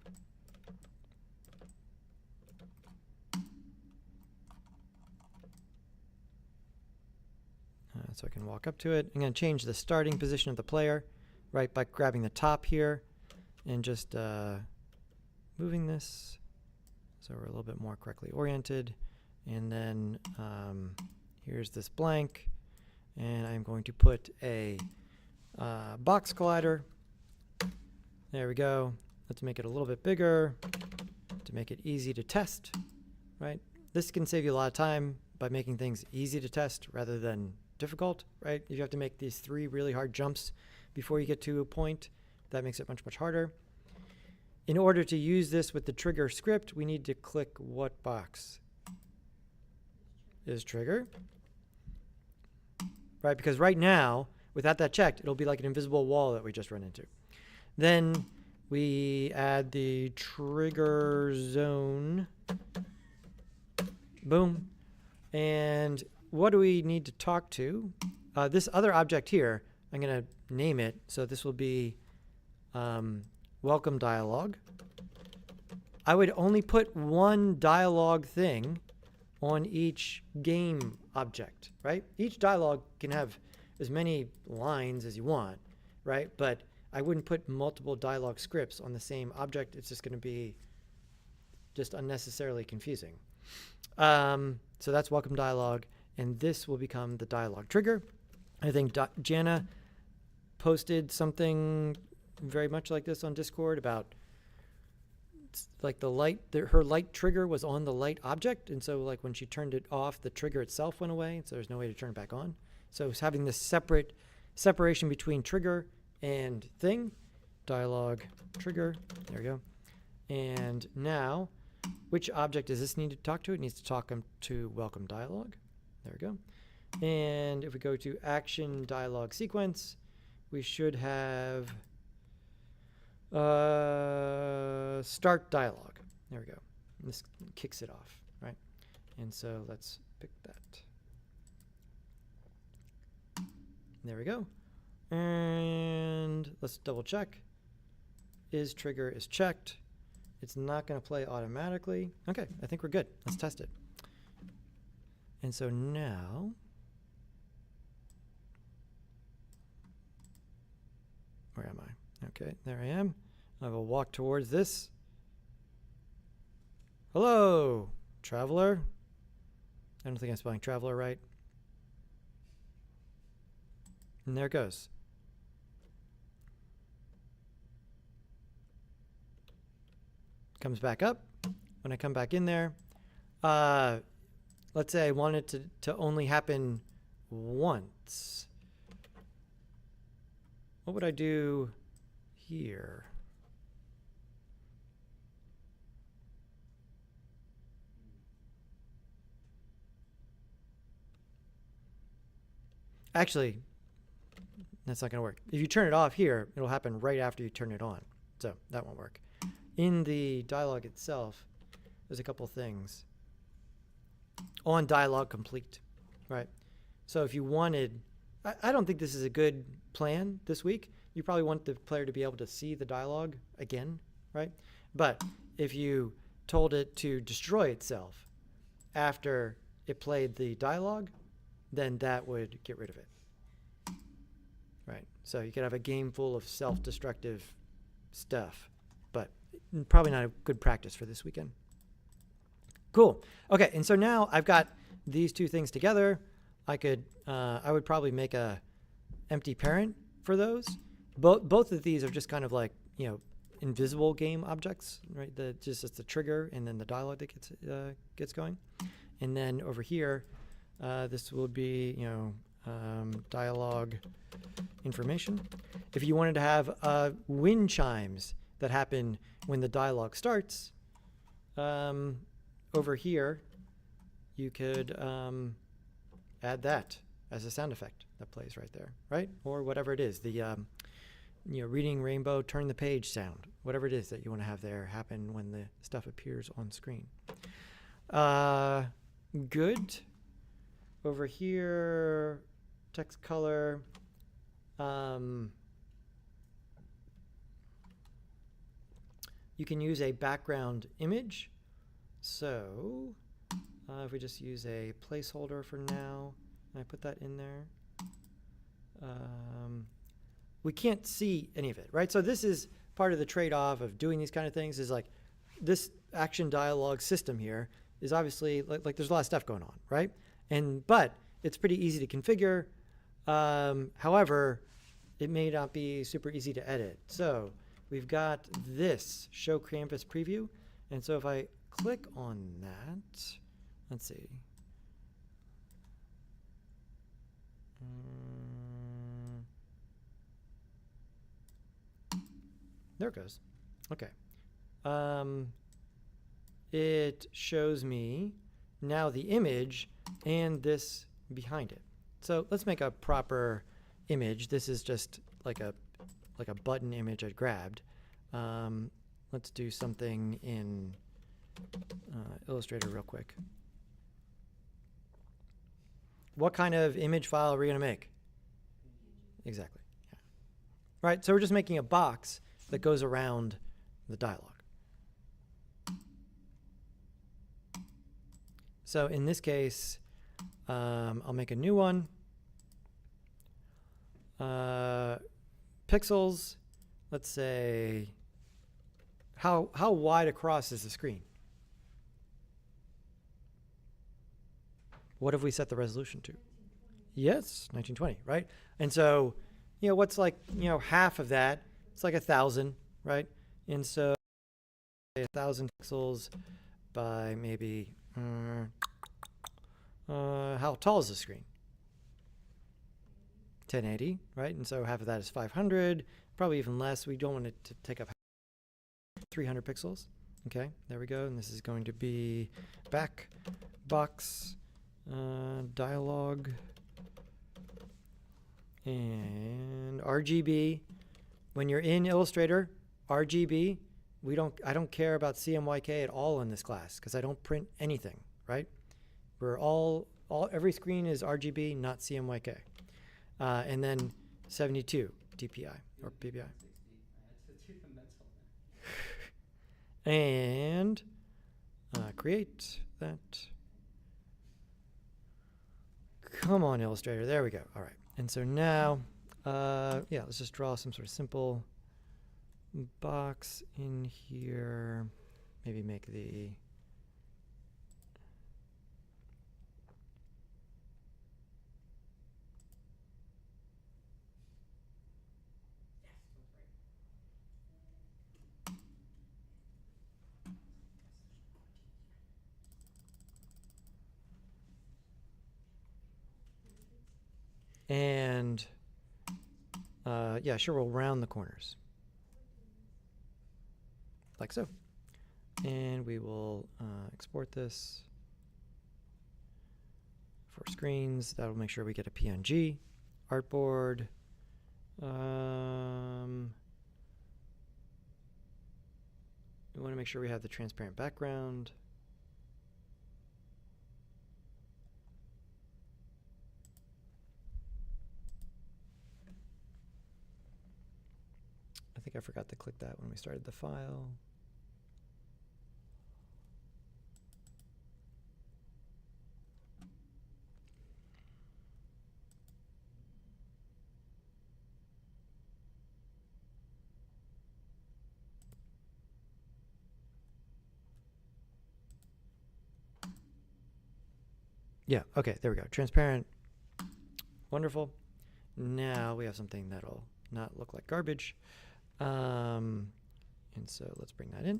So I can walk up to it. I'm going to change the starting position of the player, right, by grabbing the top here and just moving this so we're a little bit more correctly oriented. And then here's this blank, and I'm going to put a box collider. There we go. Let's make it a little bit bigger to make it easy to test, right? This can save you a lot of time by making things easy to test rather than difficult, right? If you have to make these 3 really hard jumps before you get to a point, that makes it much, much harder. In order to use this with the trigger script, we need to click what box? Is trigger, right? Because right now, without that checked, it'll be like an invisible wall that we just run into. Then we add the trigger zone. Boom. And what do we need to talk to? This other object here, I'm going to name it. So this will be welcome dialog. I would only put one dialog thing on each game object, right? Each dialog can have as many lines as you want, right? But I wouldn't put multiple dialog scripts on the same object. It's just going to be just unnecessarily confusing. So that's welcome dialog, and this will become the dialog trigger. I think Jana posted something very much like this on Discord about like the light, her light trigger was on the light object, and so like when she turned it off, the trigger itself went away, so there's no way to turn it back on. So it's having this separation between trigger and thing, dialog trigger, there we go. And now, which object does this need to talk to? It needs to talk to welcome dialog, there we go. And if we go to action dialog sequence, we should have start dialog. There we go. And this kicks it off, right? And so let's pick that. There we go. And let's double check. Is trigger is checked. It's not going to play automatically. Okay, I think we're good. Let's test it. And so now, where am I? Okay, there I am. I will walk towards this. Hello, traveler. I don't think I'm spelling traveler right. And there it goes. Comes back up. When I come back in there, let's say I want it to only happen once. What would I do here? Actually, that's not going to work. If you turn it off here, it'll happen right after you turn it on. So that won't work. In the dialog itself, there's a couple things. On dialog complete, right? So if you wanted, I don't think this is a good plan this week. You probably want the player to be able to see the dialogue again, right? But if you told it to destroy itself after it played the dialogue, then that would get rid of it, right? So you could have a game full of self-destructive stuff, but probably not a good practice for this weekend. Cool. Okay, and so now I've got these two things together. I would probably make a empty parent for those. Both of these are just kind of like, you know, invisible game objects, right? It's the trigger and then the dialogue that gets going. And then over here, this will be, you know, dialogue information. If you wanted to have wind chimes that happen when the dialogue starts, over here, you could add that as a sound effect that plays right there, right? Or whatever it is, the you know, reading rainbow, turn the page sound, whatever it is that you want to have there happen when the stuff appears on screen. Good. Over here, text color. You can use a background image. So if we just use a placeholder for now, and I put that in there, we can't see any of it, right? So this is part of the trade-off of doing these kind of things, is like this action dialogue system here is obviously like there's a lot of stuff going on, right? But it's pretty easy to configure. However, it may not be super easy to edit. So we've got this show canvas preview. And so if I click on that, let's see. There it goes. Okay. It shows me now the image and this behind it. So let's make a proper image. This is just like a button image I grabbed. Let's do something in Illustrator real quick. what kind of image file are we going to make? Exactly. Yeah. Right. So we're just making a box that goes around the dialog. So in this case, I'll make a new one. Pixels, let's say, how wide across is the screen? What have we set the resolution to? Yes, 1920, right? And so, what's like, half of that? It's like 1,000, right? And so 1,000 pixels by maybe, how tall is the screen? 1080, right? And so half of that is 500, probably even less. We don't want it to take up 300 pixels. Okay, there we go. And this is going to be back box dialog and RGB. When you're in Illustrator, RGB, I don't care about CMYK at all in this class because I don't print anything, right? We're every screen is RGB, not CMYK. And then 72 DPI or PPI. I had to do the mental there. And create that. Come on, Illustrator. There we go. All right. And so now, let's just draw some sort of simple box in here. Maybe make the and sure, we'll round the corners like so. And we will export this for screens. That'll make sure we get a PNG artboard. We want to make sure we have the transparent background. I think I forgot to click that when we started the file. Yeah, okay, there we go. Transparent. Wonderful. Now we have something that'll not look like garbage. And so let's bring that in.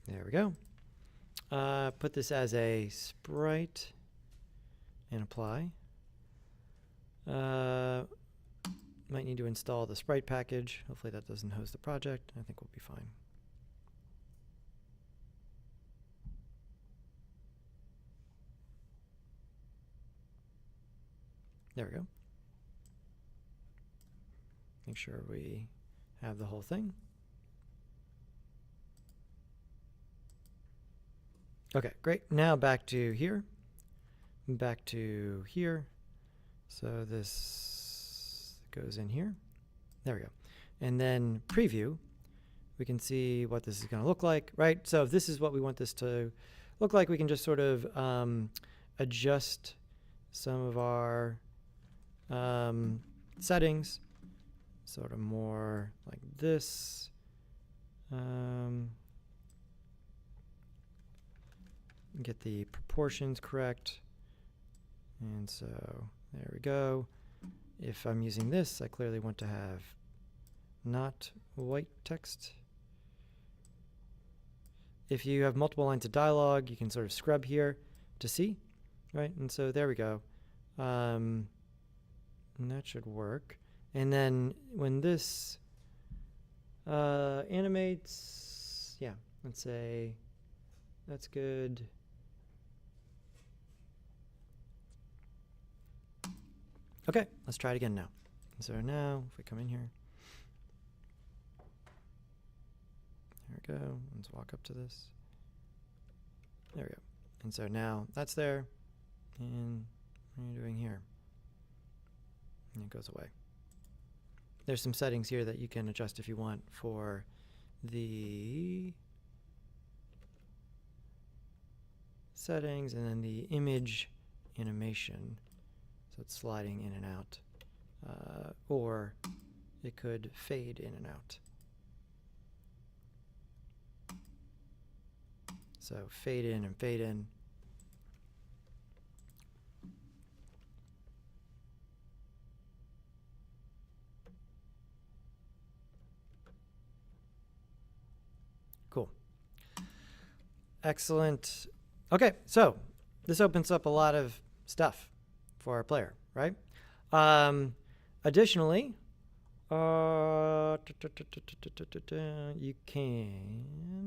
There we go. Put this as a sprite and apply. Might need to install the sprite package. Hopefully that doesn't host the project. I think we'll be fine. There we go. Make sure we have the whole thing. Okay, great. Now back to here. Back to here. So this goes in here. There we go. And then preview. We can see what this is going to look like, right? So if this is what we want this to look like, we can just sort of adjust some of our settings, sort of more like this. Get the proportions correct. And so there we go. If I'm using this, I clearly want to have not white text. If you have multiple lines of dialogue, you can sort of scrub here to see, right? And so there we go. And that should work. And then when this animates, yeah, let's say That's good. Okay, let's try it again now. So now, if we come in here, there we go. Let's walk up to this. There we go. And so now that's there. And what are you doing here? And it goes away. There's some settings here that you can adjust if you want for the settings and then the image animation. So it's sliding in and out. Or it could fade in and out. So fade in and fade in. Cool. Excellent. Okay, so this opens up a lot of stuff for our player, right? Additionally, you can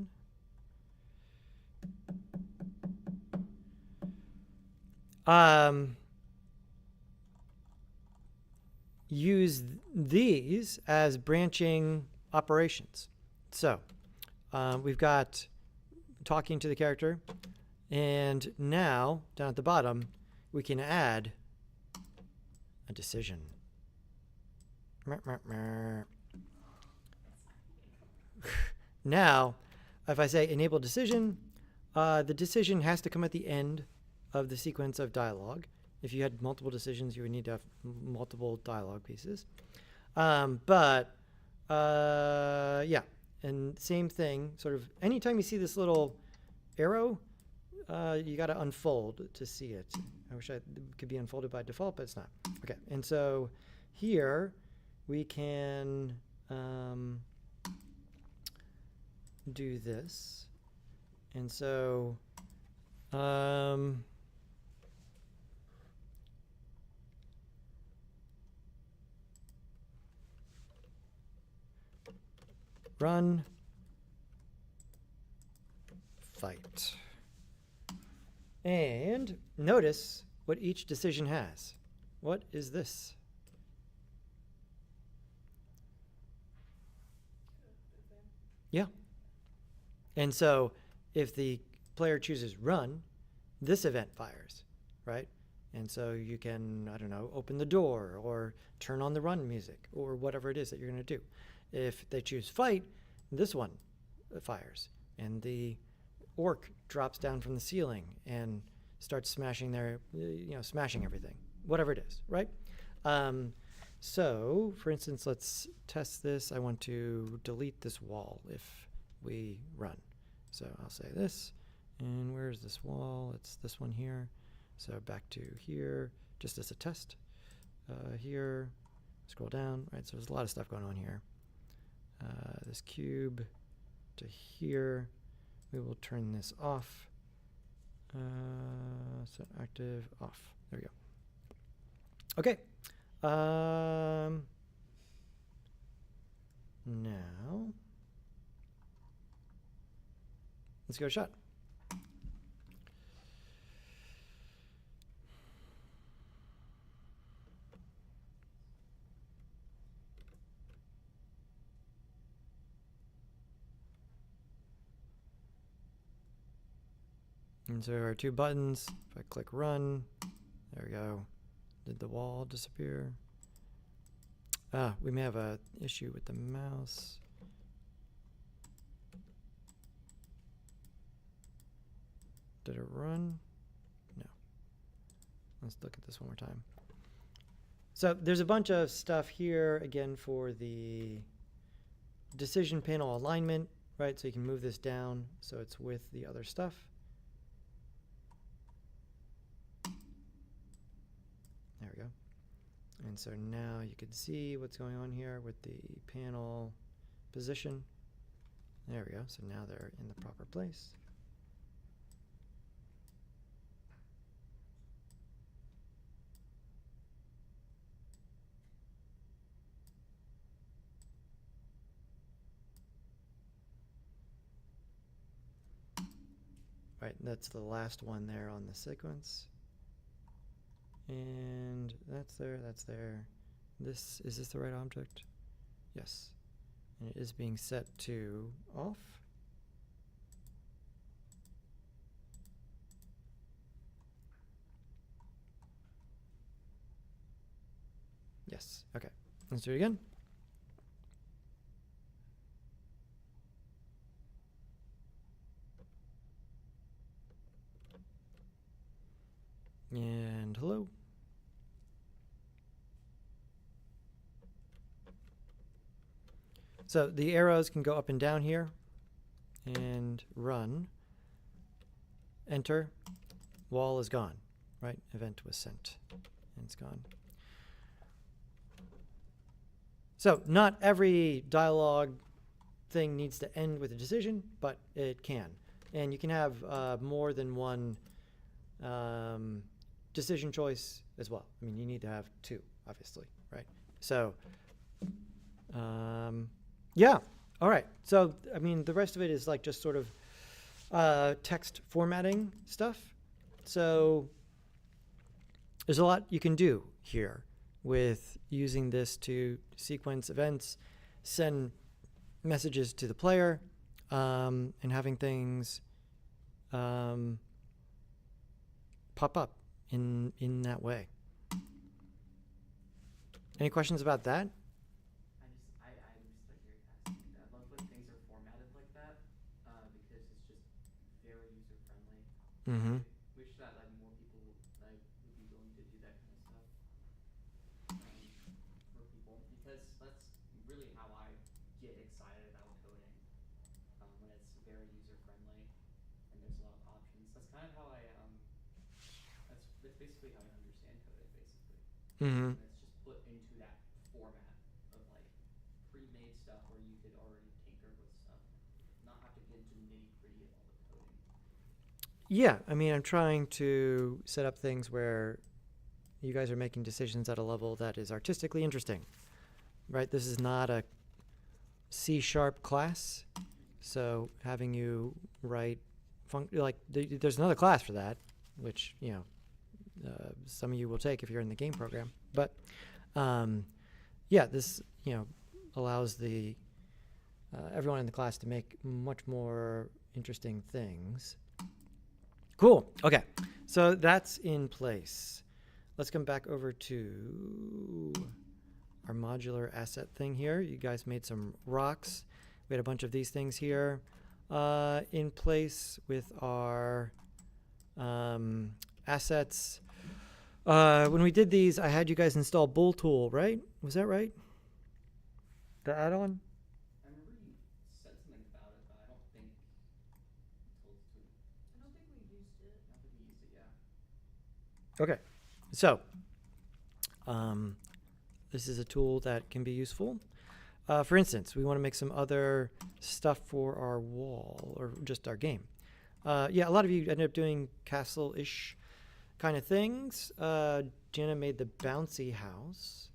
use these as branching operations. So we've got talking to the character, and now down at the bottom we can add a decision. Now, if I say enable decision, the decision has to come at the end of the sequence of dialogue. If you had multiple decisions, you would need to have multiple dialogue pieces. Yeah, and same thing, sort of anytime you see this little arrow, you got to unfold to see it. I wish it could be unfolded by default, but it's not. Okay, and so here we can do this. And so run, fight. And notice what each decision has. What is this? Yeah. And so if the player chooses run, this event fires, right? And so you can, I don't know, open the door or turn on the run music or whatever it is that you're going to do. If they choose fight, this one fires, and the orc drops down from the ceiling and starts smashing smashing everything, whatever it is, right? So, for instance, let's test this. I want to delete this wall if we run. So I'll say this, and where's this wall? It's this one here. So back to here, just as a test. Here, scroll down, right? So there's a lot of stuff going on here. This cube to here. We will turn this off. Set active, off. There we go. Okay. Now, let's give it a shot. And so our two buttons, if I click run, there we go. Did the wall disappear? We may have an issue with the mouse. Did it run? No. Let's look at this one more time. So there's a bunch of stuff here, again, for the decision panel alignment, right? So you can move this down so it's with the other stuff. There we go. And so now you can see what's going on here with the panel position. There we go. So now they're in the proper place. Right, that's the last one there on the sequence. And that's there, that's there. Is this the right object? Yes. And it is being set to off. Yes, okay. Let's do it again. And hello. So the arrows can go up and down here and run. Enter. Wall is gone, right? Event was sent and it's gone. So not every dialogue thing needs to end with a decision, but it can. And you can have more than one decision choice as well. I mean, you need to have two, obviously, right? So, yeah. All right. So, I mean, the rest of it is like just sort of text formatting stuff. So there's a lot you can do here with using this to sequence events, send messages to the player, and having things pop up in that way. Any questions about that? I'm just like very fascinated. I love when things are formatted like that because it's just very user friendly. Mm-hmm. Wish that like more people like would be willing to do that kind of stuff for people because that's really how I get excited about coding when it's very user friendly and there's a lot of options. That's kind of how I that's basically how I understand coding basically. Mm-hmm. And it's just put into that format of like pre-made stuff where you could already tinker with stuff, not have to get into nitty-gritty of all the coding. Yeah, I mean, I'm trying to set up things where you guys are making decisions at a level that is artistically interesting, right? This is not a C# class, so having you write there's another class for that, which some of you will take if you're in the game program. But yeah, this allows the everyone in the class to make much more interesting things. Cool. Okay, so that's in place. Let's come back over to our modular asset thing here. You guys made some rocks. We had a bunch of these things here in place with our assets. When we did these, I had you guys install Bull Tool, right? Was that right? The add-on? I remember you said something about it, but I don't think you told us to. I don't think we used it. I don't think we used it, yeah. Okay, so this is a tool that can be useful. For instance, we want to make some other stuff for our wall or just our game. Yeah, a lot of you ended up doing castle-ish kind of things. Jenna made the bouncy house.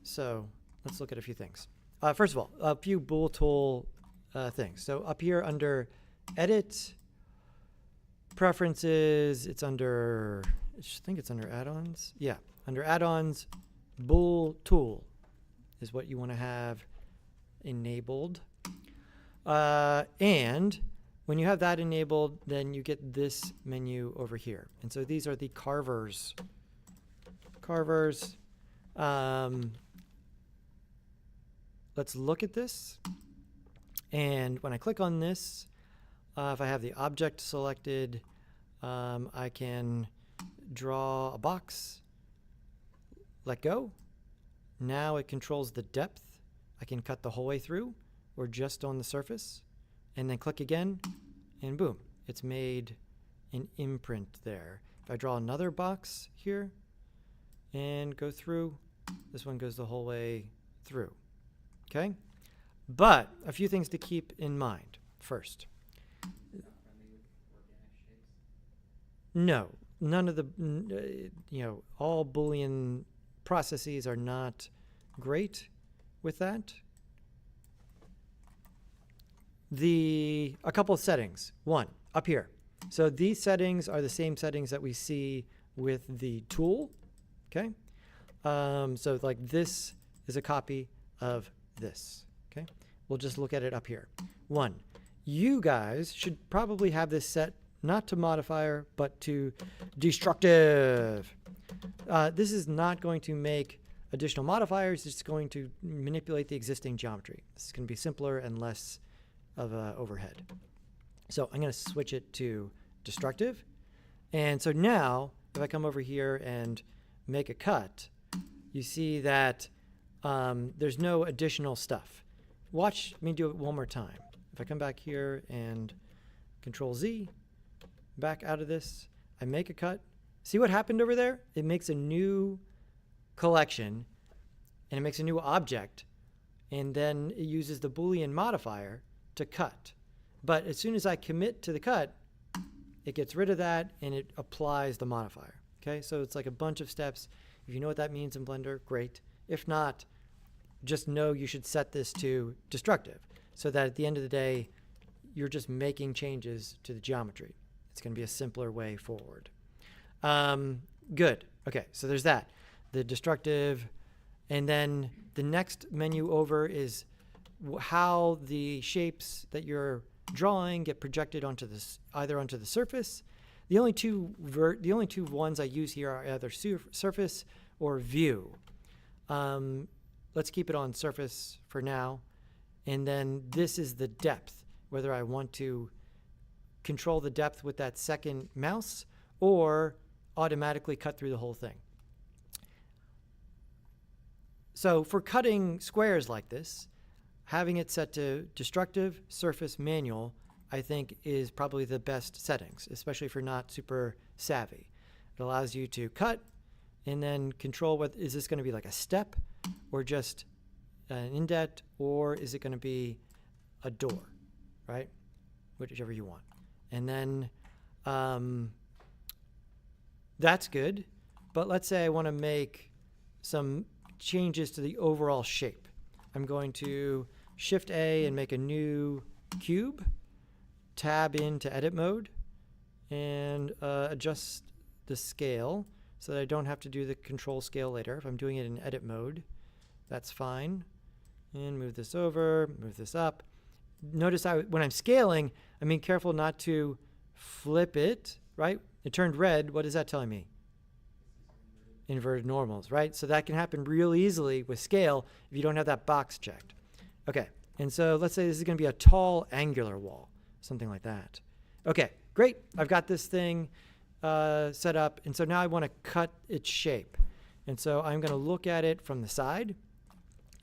So let's look at a few things. First of all, a few Bull Tool things. So up here under Edit, Preferences, it's under, I think it's under Add-ons. Yeah, under Add-ons, Bull Tool is what you want to have enabled. And when you have that enabled, then you get this menu over here. And so these are the carvers. Let's look at this. And when I click on this, if I have the object selected, I can draw a box, let go. Now it controls the depth. I can cut the whole way through or just on the surface, and then click again, and boom, it's made an imprint there. If I draw another box here and go through, this one goes the whole way through. Okay? But a few things to keep in mind first. Not friendly with organic shapes. No, none of the, all Boolean processes are not great with that. a couple of settings. One, up here. So these settings are the same settings that we see with the tool, okay? So like this is a copy of this, okay? We'll just look at it up here. One, you guys should probably have this set not to modifier, but to destructive. This is not going to make additional modifiers. It's going to manipulate the existing geometry. This is going to be simpler and less of a overhead. So I'm going to switch it to destructive. And so now, if I come over here and make a cut, you see that there's no additional stuff. Watch me do it one more time. If I come back here and Control Z, back out of this, I make a cut. See what happened over there? It makes a new collection and it makes a new object, and then it uses the Boolean modifier to cut. But as soon as I commit to the cut, it gets rid of that and it applies the modifier. Okay, so it's like a bunch of steps. If you know what that means in Blender, great. If not, just know you should set this to destructive so that at the end of the day, you're just making changes to the geometry. It's going to be a simpler way forward. Good. Okay, so there's that. The destructive. And then the next menu over is how the shapes that you're drawing get projected onto this, either onto the surface. The only two ones I use here are either surface or view. Let's keep it on surface for now. And then this is the depth, whether I want to control the depth with that second mouse or automatically cut through the whole thing. So for cutting squares like this, having it set to destructive, surface, manual, I think is probably the best settings, especially if you're not super savvy. It allows you to cut and then control what is this going to be, like a step or just an indent, or is it going to be a door, right? Whichever you want. And then that's good. But let's say I want to make some changes to the overall shape. I'm going to Shift A and make a new cube, tab into edit mode, and adjust the scale so that I don't have to do the control scale later. If I'm doing it in edit mode, that's fine. And move this over, move this up. Notice when I'm scaling, I'm being careful not to flip it, right? It turned red. What is that telling me? Inverted normals, right? So that can happen real easily with scale if you don't have that box checked. Okay, and so let's say this is going to be a tall angular wall, something like that. Okay, great. I've got this thing set up, and so now I want to cut its shape. And so I'm going to look at it from the side,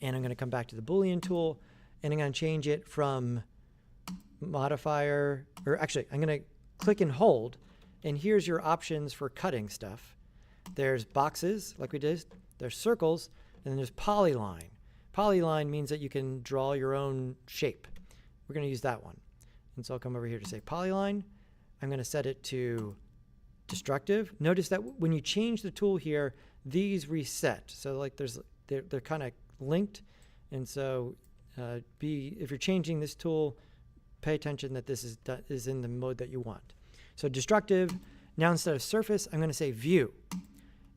and I'm going to come back to the Boolean tool, and I'm going to change it from modifier, or actually, I'm going to click and hold, and here's your options for cutting stuff. There's boxes, like we did. There's circles, and then there's polyline. Polyline means that you can draw your own shape. We're going to use that one. And so I'll come over here to say polyline. I'm going to set it to destructive. Notice that when you change the tool here, these reset. So like they're kind of linked. And so if you're changing this tool, pay attention that this is in the mode that you want. So destructive. Now instead of surface, I'm going to say view.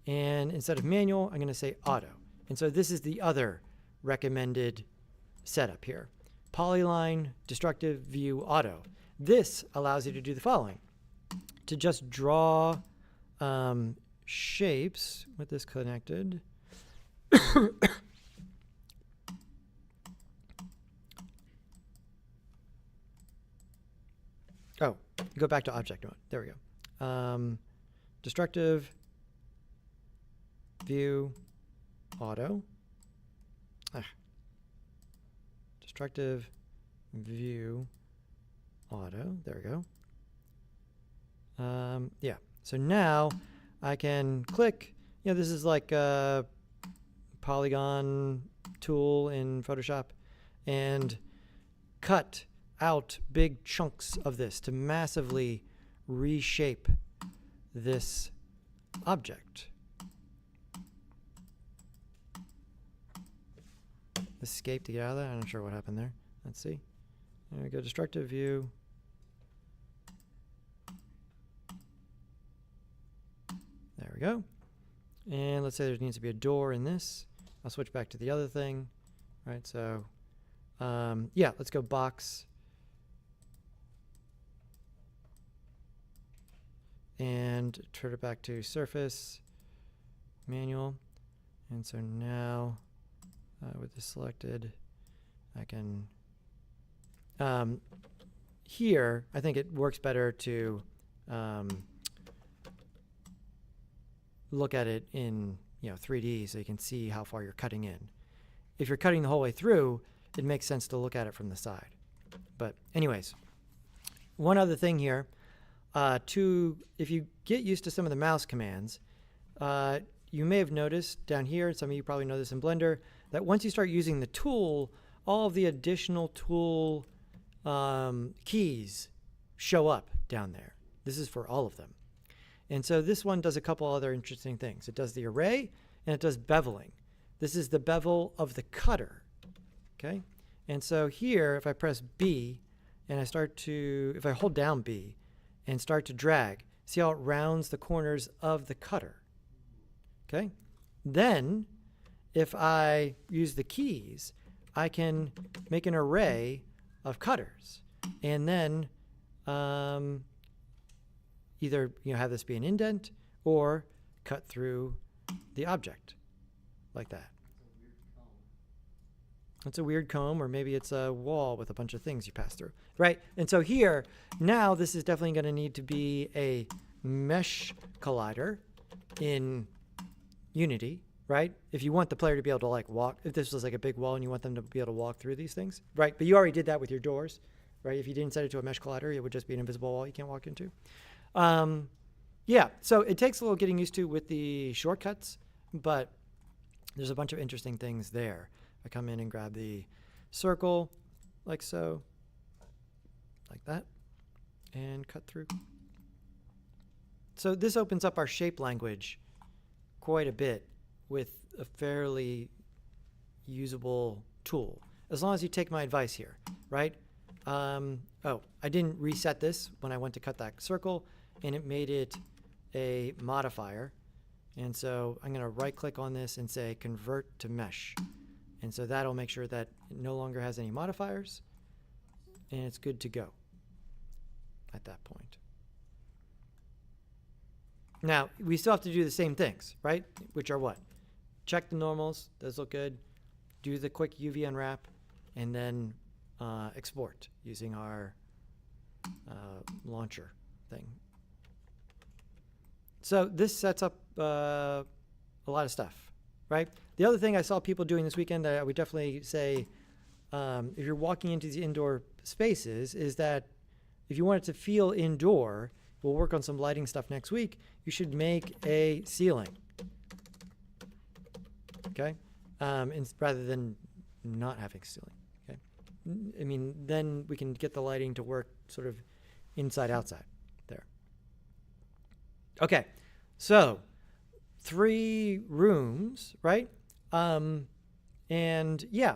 And instead of manual, I'm going to say auto. And so this is the other recommended setup here. Polyline, destructive, view, auto. This allows you to do the following. To just draw shapes with this connected. Oh, go back to object mode. There we go. Destructive, view, auto. Destructive, view, auto. There we go. Yeah. So now I can click. You know, this is like a polygon tool in Photoshop, and cut out big chunks of this to massively reshape this object. Escape to get out of that. I'm not sure what happened there. Let's see. There we go, destructive view. There we go. And let's say there needs to be a door in this. I'll switch back to the other thing. Right, so yeah, let's go box. And turn it back to surface, manual. And so now with this selected, I can, here, I think it works better to look at it in 3D so you can see how far you're cutting in. If you're cutting the whole way through, it makes sense to look at it from the side. But anyways, one other thing here, if you get used to some of the mouse commands, you may have noticed down here, and some of you probably know this in Blender, that once you start using the tool, all of the additional tool keys show up down there. This is for all of them. And so this one does a couple other interesting things. It does the array and it does beveling. This is the bevel of the cutter. Okay? And so here, if I press B and if I hold down B and start to drag, see how it rounds the corners of the cutter. Okay? Then, if I use the keys, I can make an array of cutters. And then either have this be an indent or cut through the object like that. It's a weird comb, or maybe it's a wall with a bunch of things you pass through, right? And so here, now this is definitely going to need to be a mesh collider in Unity, right? If you want the player to be able to like walk, if this was like a big wall and you want them to be able to walk through these things, right? But you already did that with your doors, right? If you didn't set it to a mesh collider, it would just be an invisible wall you can't walk into. Yeah, so it takes a little getting used to with the shortcuts, but there's a bunch of interesting things there. I come in and grab the circle like so, like that, and cut through. So this opens up our shape language quite a bit with a fairly usable tool, as long as you take my advice here, right? Oh, I didn't reset this when I went to cut that circle, and it made it a modifier. And so I'm going to right click on this and say convert to mesh. And so that'll make sure that it no longer has any modifiers, and it's good to go at that point. Now, we still have to do the same things, right? Which are what? Check the normals. Those look good. Do the quick UV unwrap, and then export using our launcher thing. So this sets up a lot of stuff, right? The other thing I saw people doing this weekend that I would definitely say, if you're walking into these indoor spaces, is that if you want it to feel indoor, we'll work on some lighting stuff next week, you should make a ceiling, okay? Rather than not having a ceiling, okay? I mean, then we can get the lighting to work sort of inside, outside there. Okay, so 3 rooms, right? And yeah,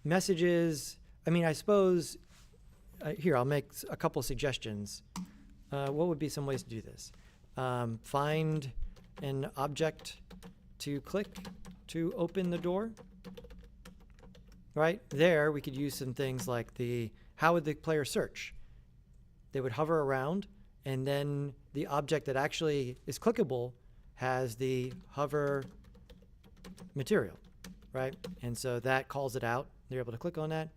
messages. I mean, I suppose, here, I'll make a couple suggestions. What would be some ways to do this? Find an object to click to open the door. Right there, we could use some things like how would the player search? They would hover around, and then the object that actually is clickable has the hover material, right? And so that calls it out. They're able to click on that.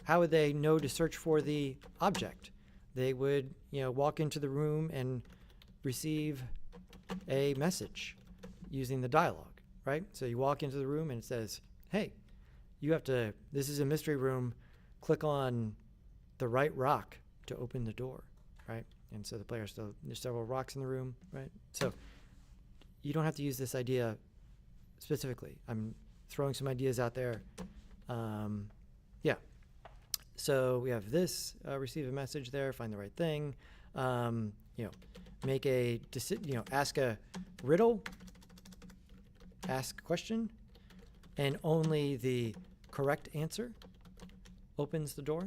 How would they know to search for the object? They would, walk into the room and receive a message using the dialogue, right? So you walk into the room and it says, hey, this is a mystery room. Click on the right rock to open the door, right? And so the player there's several rocks in the room, right? So you don't have to use this idea specifically. I'm throwing some ideas out there. Yeah. So we have this, receive a message there, find the right thing. Make ask a riddle, ask a question, and only the correct answer opens the door.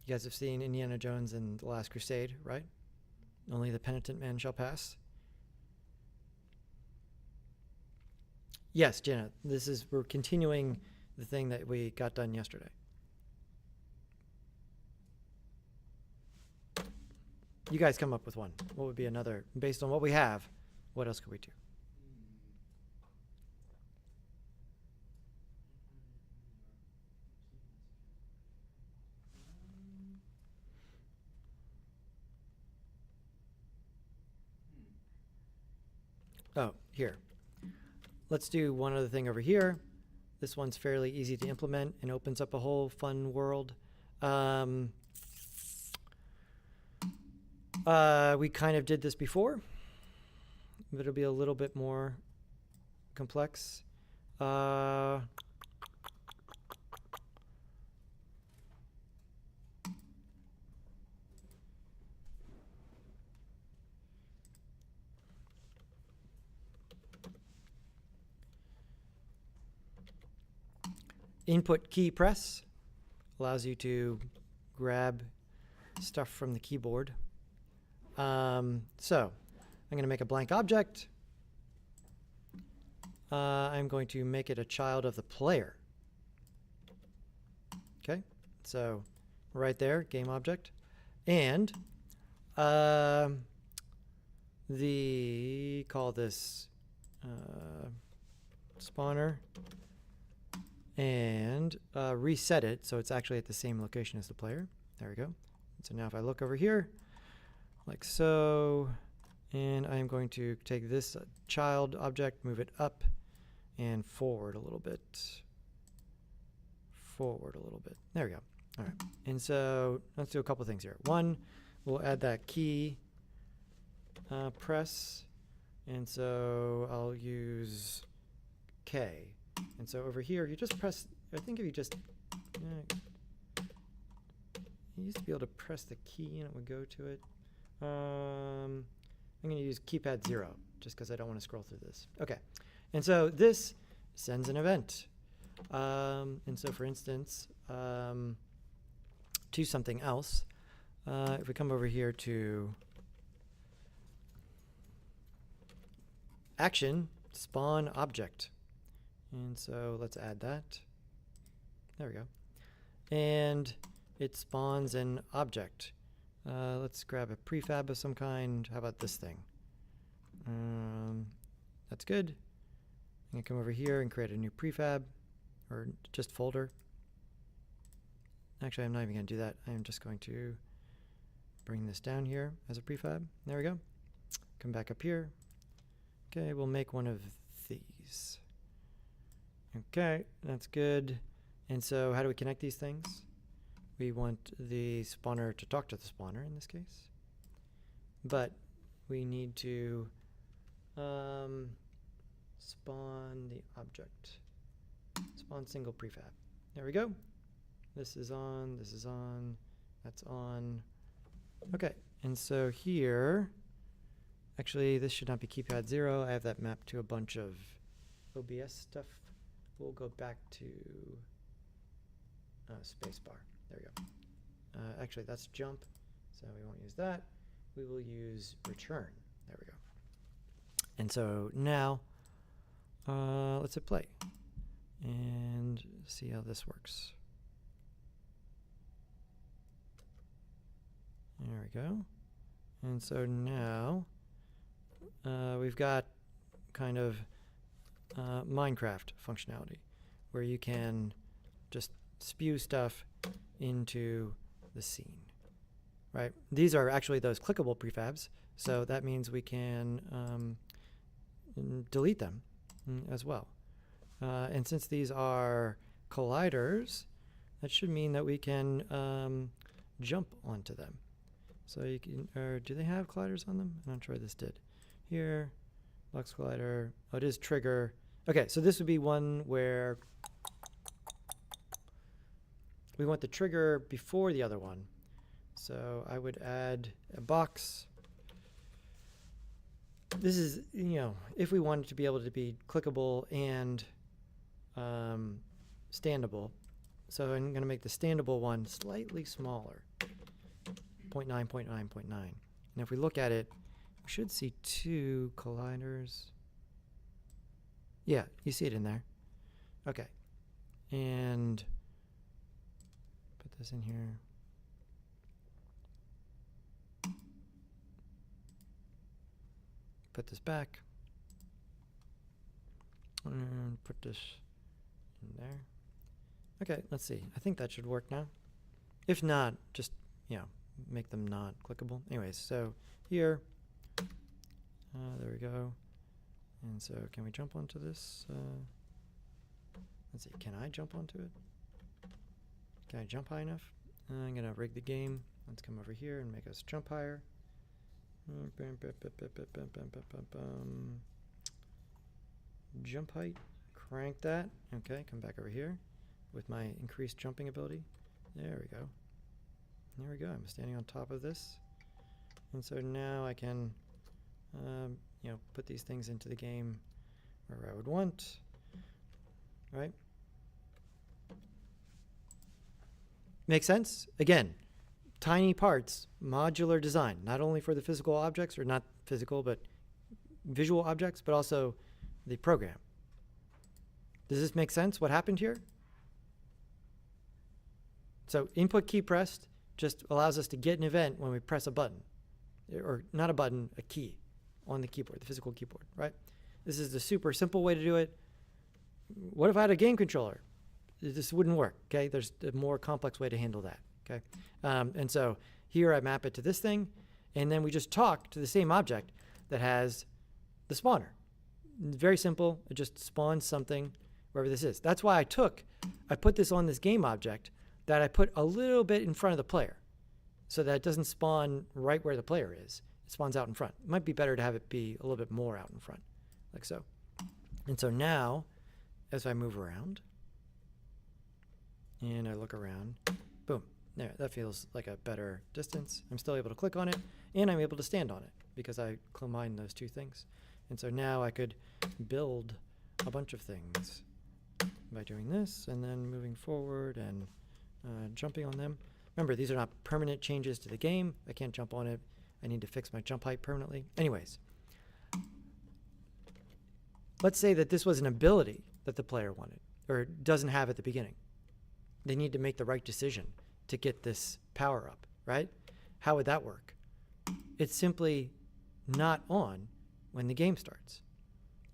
You guys have seen Indiana Jones and the Last Crusade, right? Only the penitent man shall pass. Yes, Jenna, we're continuing the thing that we got done yesterday. You guys come up with one. What would be another, based on what we have, what else could we do? Oh, here. Let's do one other thing over here. This one's fairly easy to implement and opens up a whole fun world. We kind of did this before, but it'll be a little bit more complex. Input key press allows you to grab stuff from the keyboard. So I'm going to make a blank object. I'm going to make it a child of the player. Okay, so right there, game object. And call this spawner. And reset it so it's actually at the same location as the player. There we go. So now if I look over here, like so, and I'm going to take this child object, move it up and forward a little bit. Forward a little bit. There we go. All right. And so let's do a couple things here. One, we'll add that key press. And so I'll use K. And so over here, you just press, I think if you just, you used to be able to press the key and it would go to it. I'm going to use keypad 0 just because I don't want to scroll through this. Okay. And so this sends an event. And so for instance, to something else, if we come over here to action, spawn object. And so let's add that. There we go. And it spawns an object. Let's grab a prefab of some kind. How about this thing? That's good. I'm going to come over here and create a new prefab or just folder. Actually, I'm not even going to do that. I'm just going to bring this down here as a prefab. There we go. Come back up here. Okay, we'll make one of these. Okay, that's good. And so how do we connect these things? We want the spawner to talk to the spawner in this case. But we need to spawn the object. Spawn single prefab. There we go. This is on, that's on. Okay, and so here, actually this should not be keypad 0. I have that mapped to a bunch of OBS stuff. We'll go back to spacebar. There we go. Actually, that's jump, so we won't use that. We will use return. There we go. And so now, let's hit play and see how this works. There we go. And so now we've got kind of Minecraft functionality where you can just spew stuff into the scene, right? These are actually those clickable prefabs, so that means we can delete them as well. And since these are colliders, that should mean that we can jump onto them. So you can, or do they have colliders on them? I'm not sure this did. Here, Lux Collider. Oh, it is trigger. Okay, so this would be one where we want the trigger before the other one. So I would add a box. This is, you know, if we wanted to be able to be clickable and standable. So I'm going to make the standable one slightly smaller. 0.9, 0.9, 0.9. And if we look at it, we should see 2 colliders. Yeah, you see it in there. Okay. And put this in here. Put this back. And put this in there. Okay, let's see. I think that should work now. If not, just, make them not clickable. Anyways, so here, there we go. And so can we jump onto this? Let's see, can I jump onto it? Can I jump high enough? I'm gonna rig the game. Let's come over here and make us jump higher. Jump height, crank that. Okay, come back over here with my increased jumping ability. There we go. There we go. I'm standing on top of this. And so now I can, put these things into the game where I would want, right? Makes sense? Again, tiny parts, modular design, not only for the physical objects, or not physical, but visual objects, but also the program. Does this make sense, what happened here? So input key pressed just allows us to get an event when we press a button. Or not a button, a key on the keyboard, the physical keyboard, right? This is the super simple way to do it. What if I had a game controller? This wouldn't work, okay? There's a more complex way to handle that, okay? And so here I map it to this thing, and then we just talk to the same object that has the spawner. Very simple. It just spawns something wherever this is. That's why I put this on this game object that I put a little bit in front of the player so that it doesn't spawn right where the player is. It spawns out in front. It might be better to have it be a little bit more out in front, like so. And so now, as I move around, and I look around, boom, there, that feels like a better distance. I'm still able to click on it, and I'm able to stand on it because I combine those two things. And so now I could build a bunch of things by doing this and then moving forward and jumping on them. Remember, these are not permanent changes to the game. I can't jump on it. I need to fix my jump height permanently. Anyways, let's say that this was an ability that the player wanted or doesn't have at the beginning. They need to make the right decision to get this power up, right? How would that work? It's simply not on when the game starts.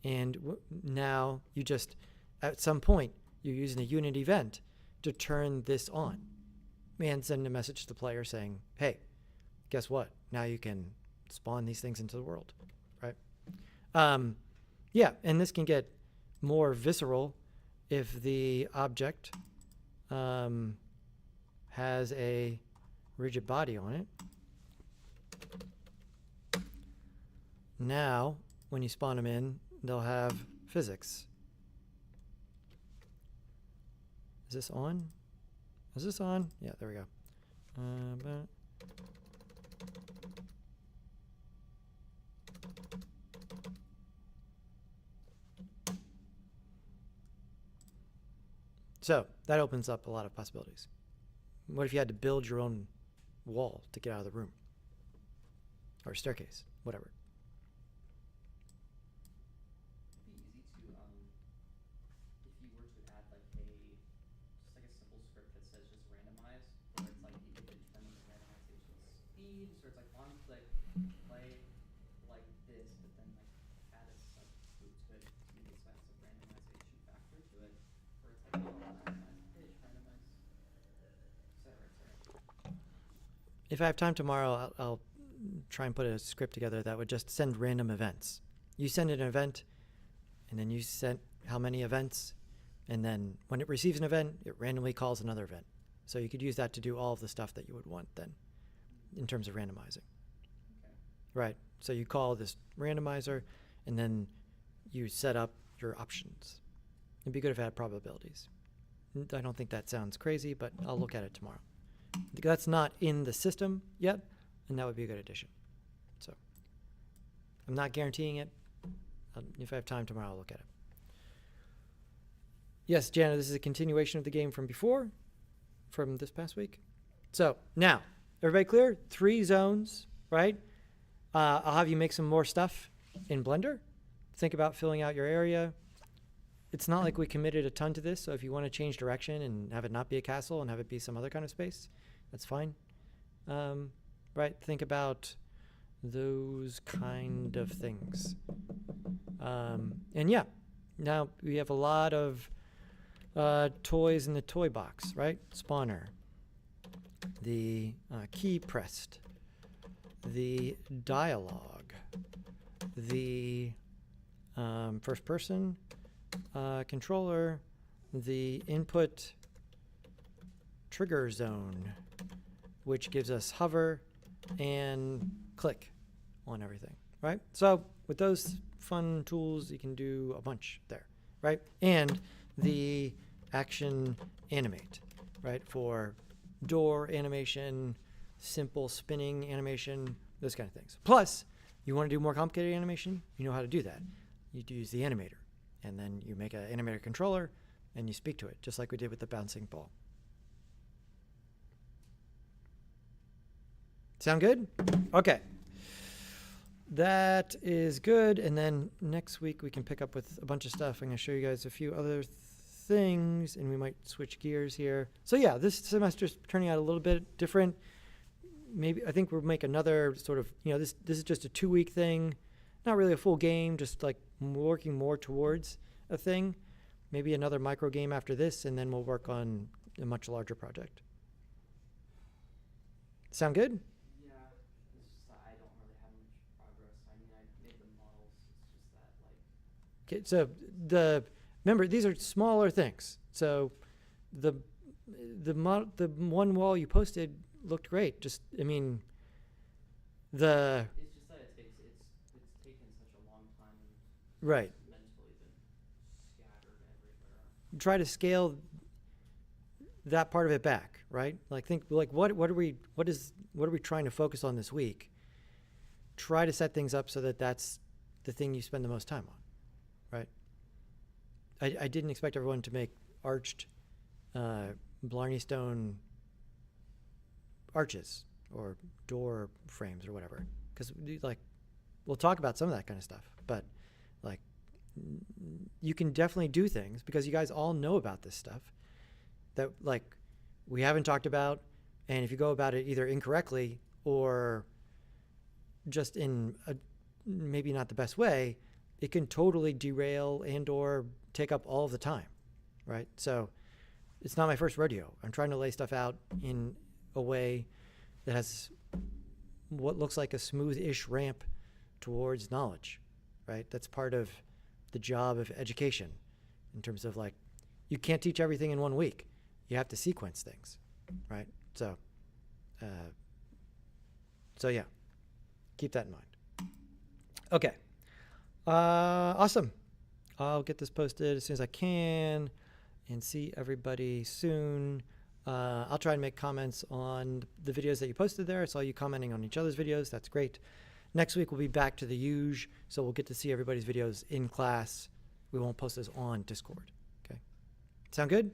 And now you just, at some point, you're using a unit event to turn this on and send a message to the player saying, hey, guess what? Now you can spawn these things into the world, right? Yeah, and this can get more visceral if the object has a rigid body on it. Now, when you spawn them in, they'll have physics. Is this on? Is this on? Yeah, there we go. So that opens up a lot of possibilities. What if you had to build your own wall to get out of the room? Or staircase, whatever. It'd be easy to, if you were to add like just like a simple script that says just randomize, where it's like you could determine the randomization speed, so it's like on click, play like this, but then like add a subgroup to it to make it so it has a randomization factor to it, where it's like, randomize pitch, randomize, et cetera, et cetera. If I have time tomorrow, I'll try and put a script together that would just send random events. You send an event, and then you send how many events, and then when it receives an event, it randomly calls another event. So you could use that to do all of the stuff that you would want then, in terms of randomizing. Okay. Right, so you call this randomizer, and then you set up your options. It'd be good if it had probabilities. I don't think that sounds crazy, but I'll look at it tomorrow. That's not in the system yet, and that would be a good addition. So I'm not guaranteeing it. If I have time tomorrow, I'll look at it. Yes, Jana, this is a continuation of the game from before, from this past week. So now, everybody clear? 3 zones, right? I'll have you make some more stuff in Blender. Think about filling out your area. It's not like we committed a ton to this, so if you want to change direction and have it not be a castle and have it be some other kind of space, that's fine. Right? Think about those kind of things. And yeah, now we have a lot of toys in the toy box, right? Spawner, the key pressed, the dialogue, the first person controller, the input trigger zone, which gives us hover and click on everything, right? So with those fun tools, you can do a bunch there, right? And the action animate, right? For door animation, simple spinning animation, those kind of things. Plus, you want to do more complicated animation, you know how to do that. You use the animator, and then you make an animator controller, and you speak to it, just like we did with the bouncing ball. Sound good? Okay. That is good. And then next week we can pick up with a bunch of stuff. I'm going to show you guys a few other things, and we might switch gears here. So yeah, this semester's turning out a little bit different. Maybe I think we'll make another sort of, this is just a 2-week thing. Not really a full game, just like working more towards a thing. Maybe another micro game after this, and then we'll work on a much larger project. Sound good? Yeah, it's just that I don't really have much progress. I mean, I made the models. It's just that, like. Okay, so remember, these are smaller things. So the one wall you posted looked great. Just, I mean, It's just that it's taken such a long time. And right. it's mentally been scattered everywhere. Try to scale that part of it back, right? Like think like what are we trying to focus on this week? Try to set things up so that that's the thing you spend the most time on, right? I didn't expect everyone to make arched Blarney Stone arches or door frames or whatever, because like we'll talk about some of that kind of stuff, but like you can definitely do things because you guys all know about this stuff that like we haven't talked about, and if you go about it either incorrectly or just in a maybe not the best way, it can totally derail and or take up all of the time, right? So it's not my first rodeo. I'm trying to lay stuff out in a way that has what looks like a smooth-ish ramp towards knowledge, right? That's part of the job of education in terms of like, you can't teach everything in 1 week. You have to sequence things, right? So yeah, keep that in mind. Okay, awesome. I'll get this posted as soon as I can and see everybody soon. I'll try and make comments on the videos that you posted there. I saw you commenting on each other's videos. That's great. Next week, we'll be back to the usual, so we'll get to see everybody's videos in class. We won't post this on Discord. Okay. Sound good?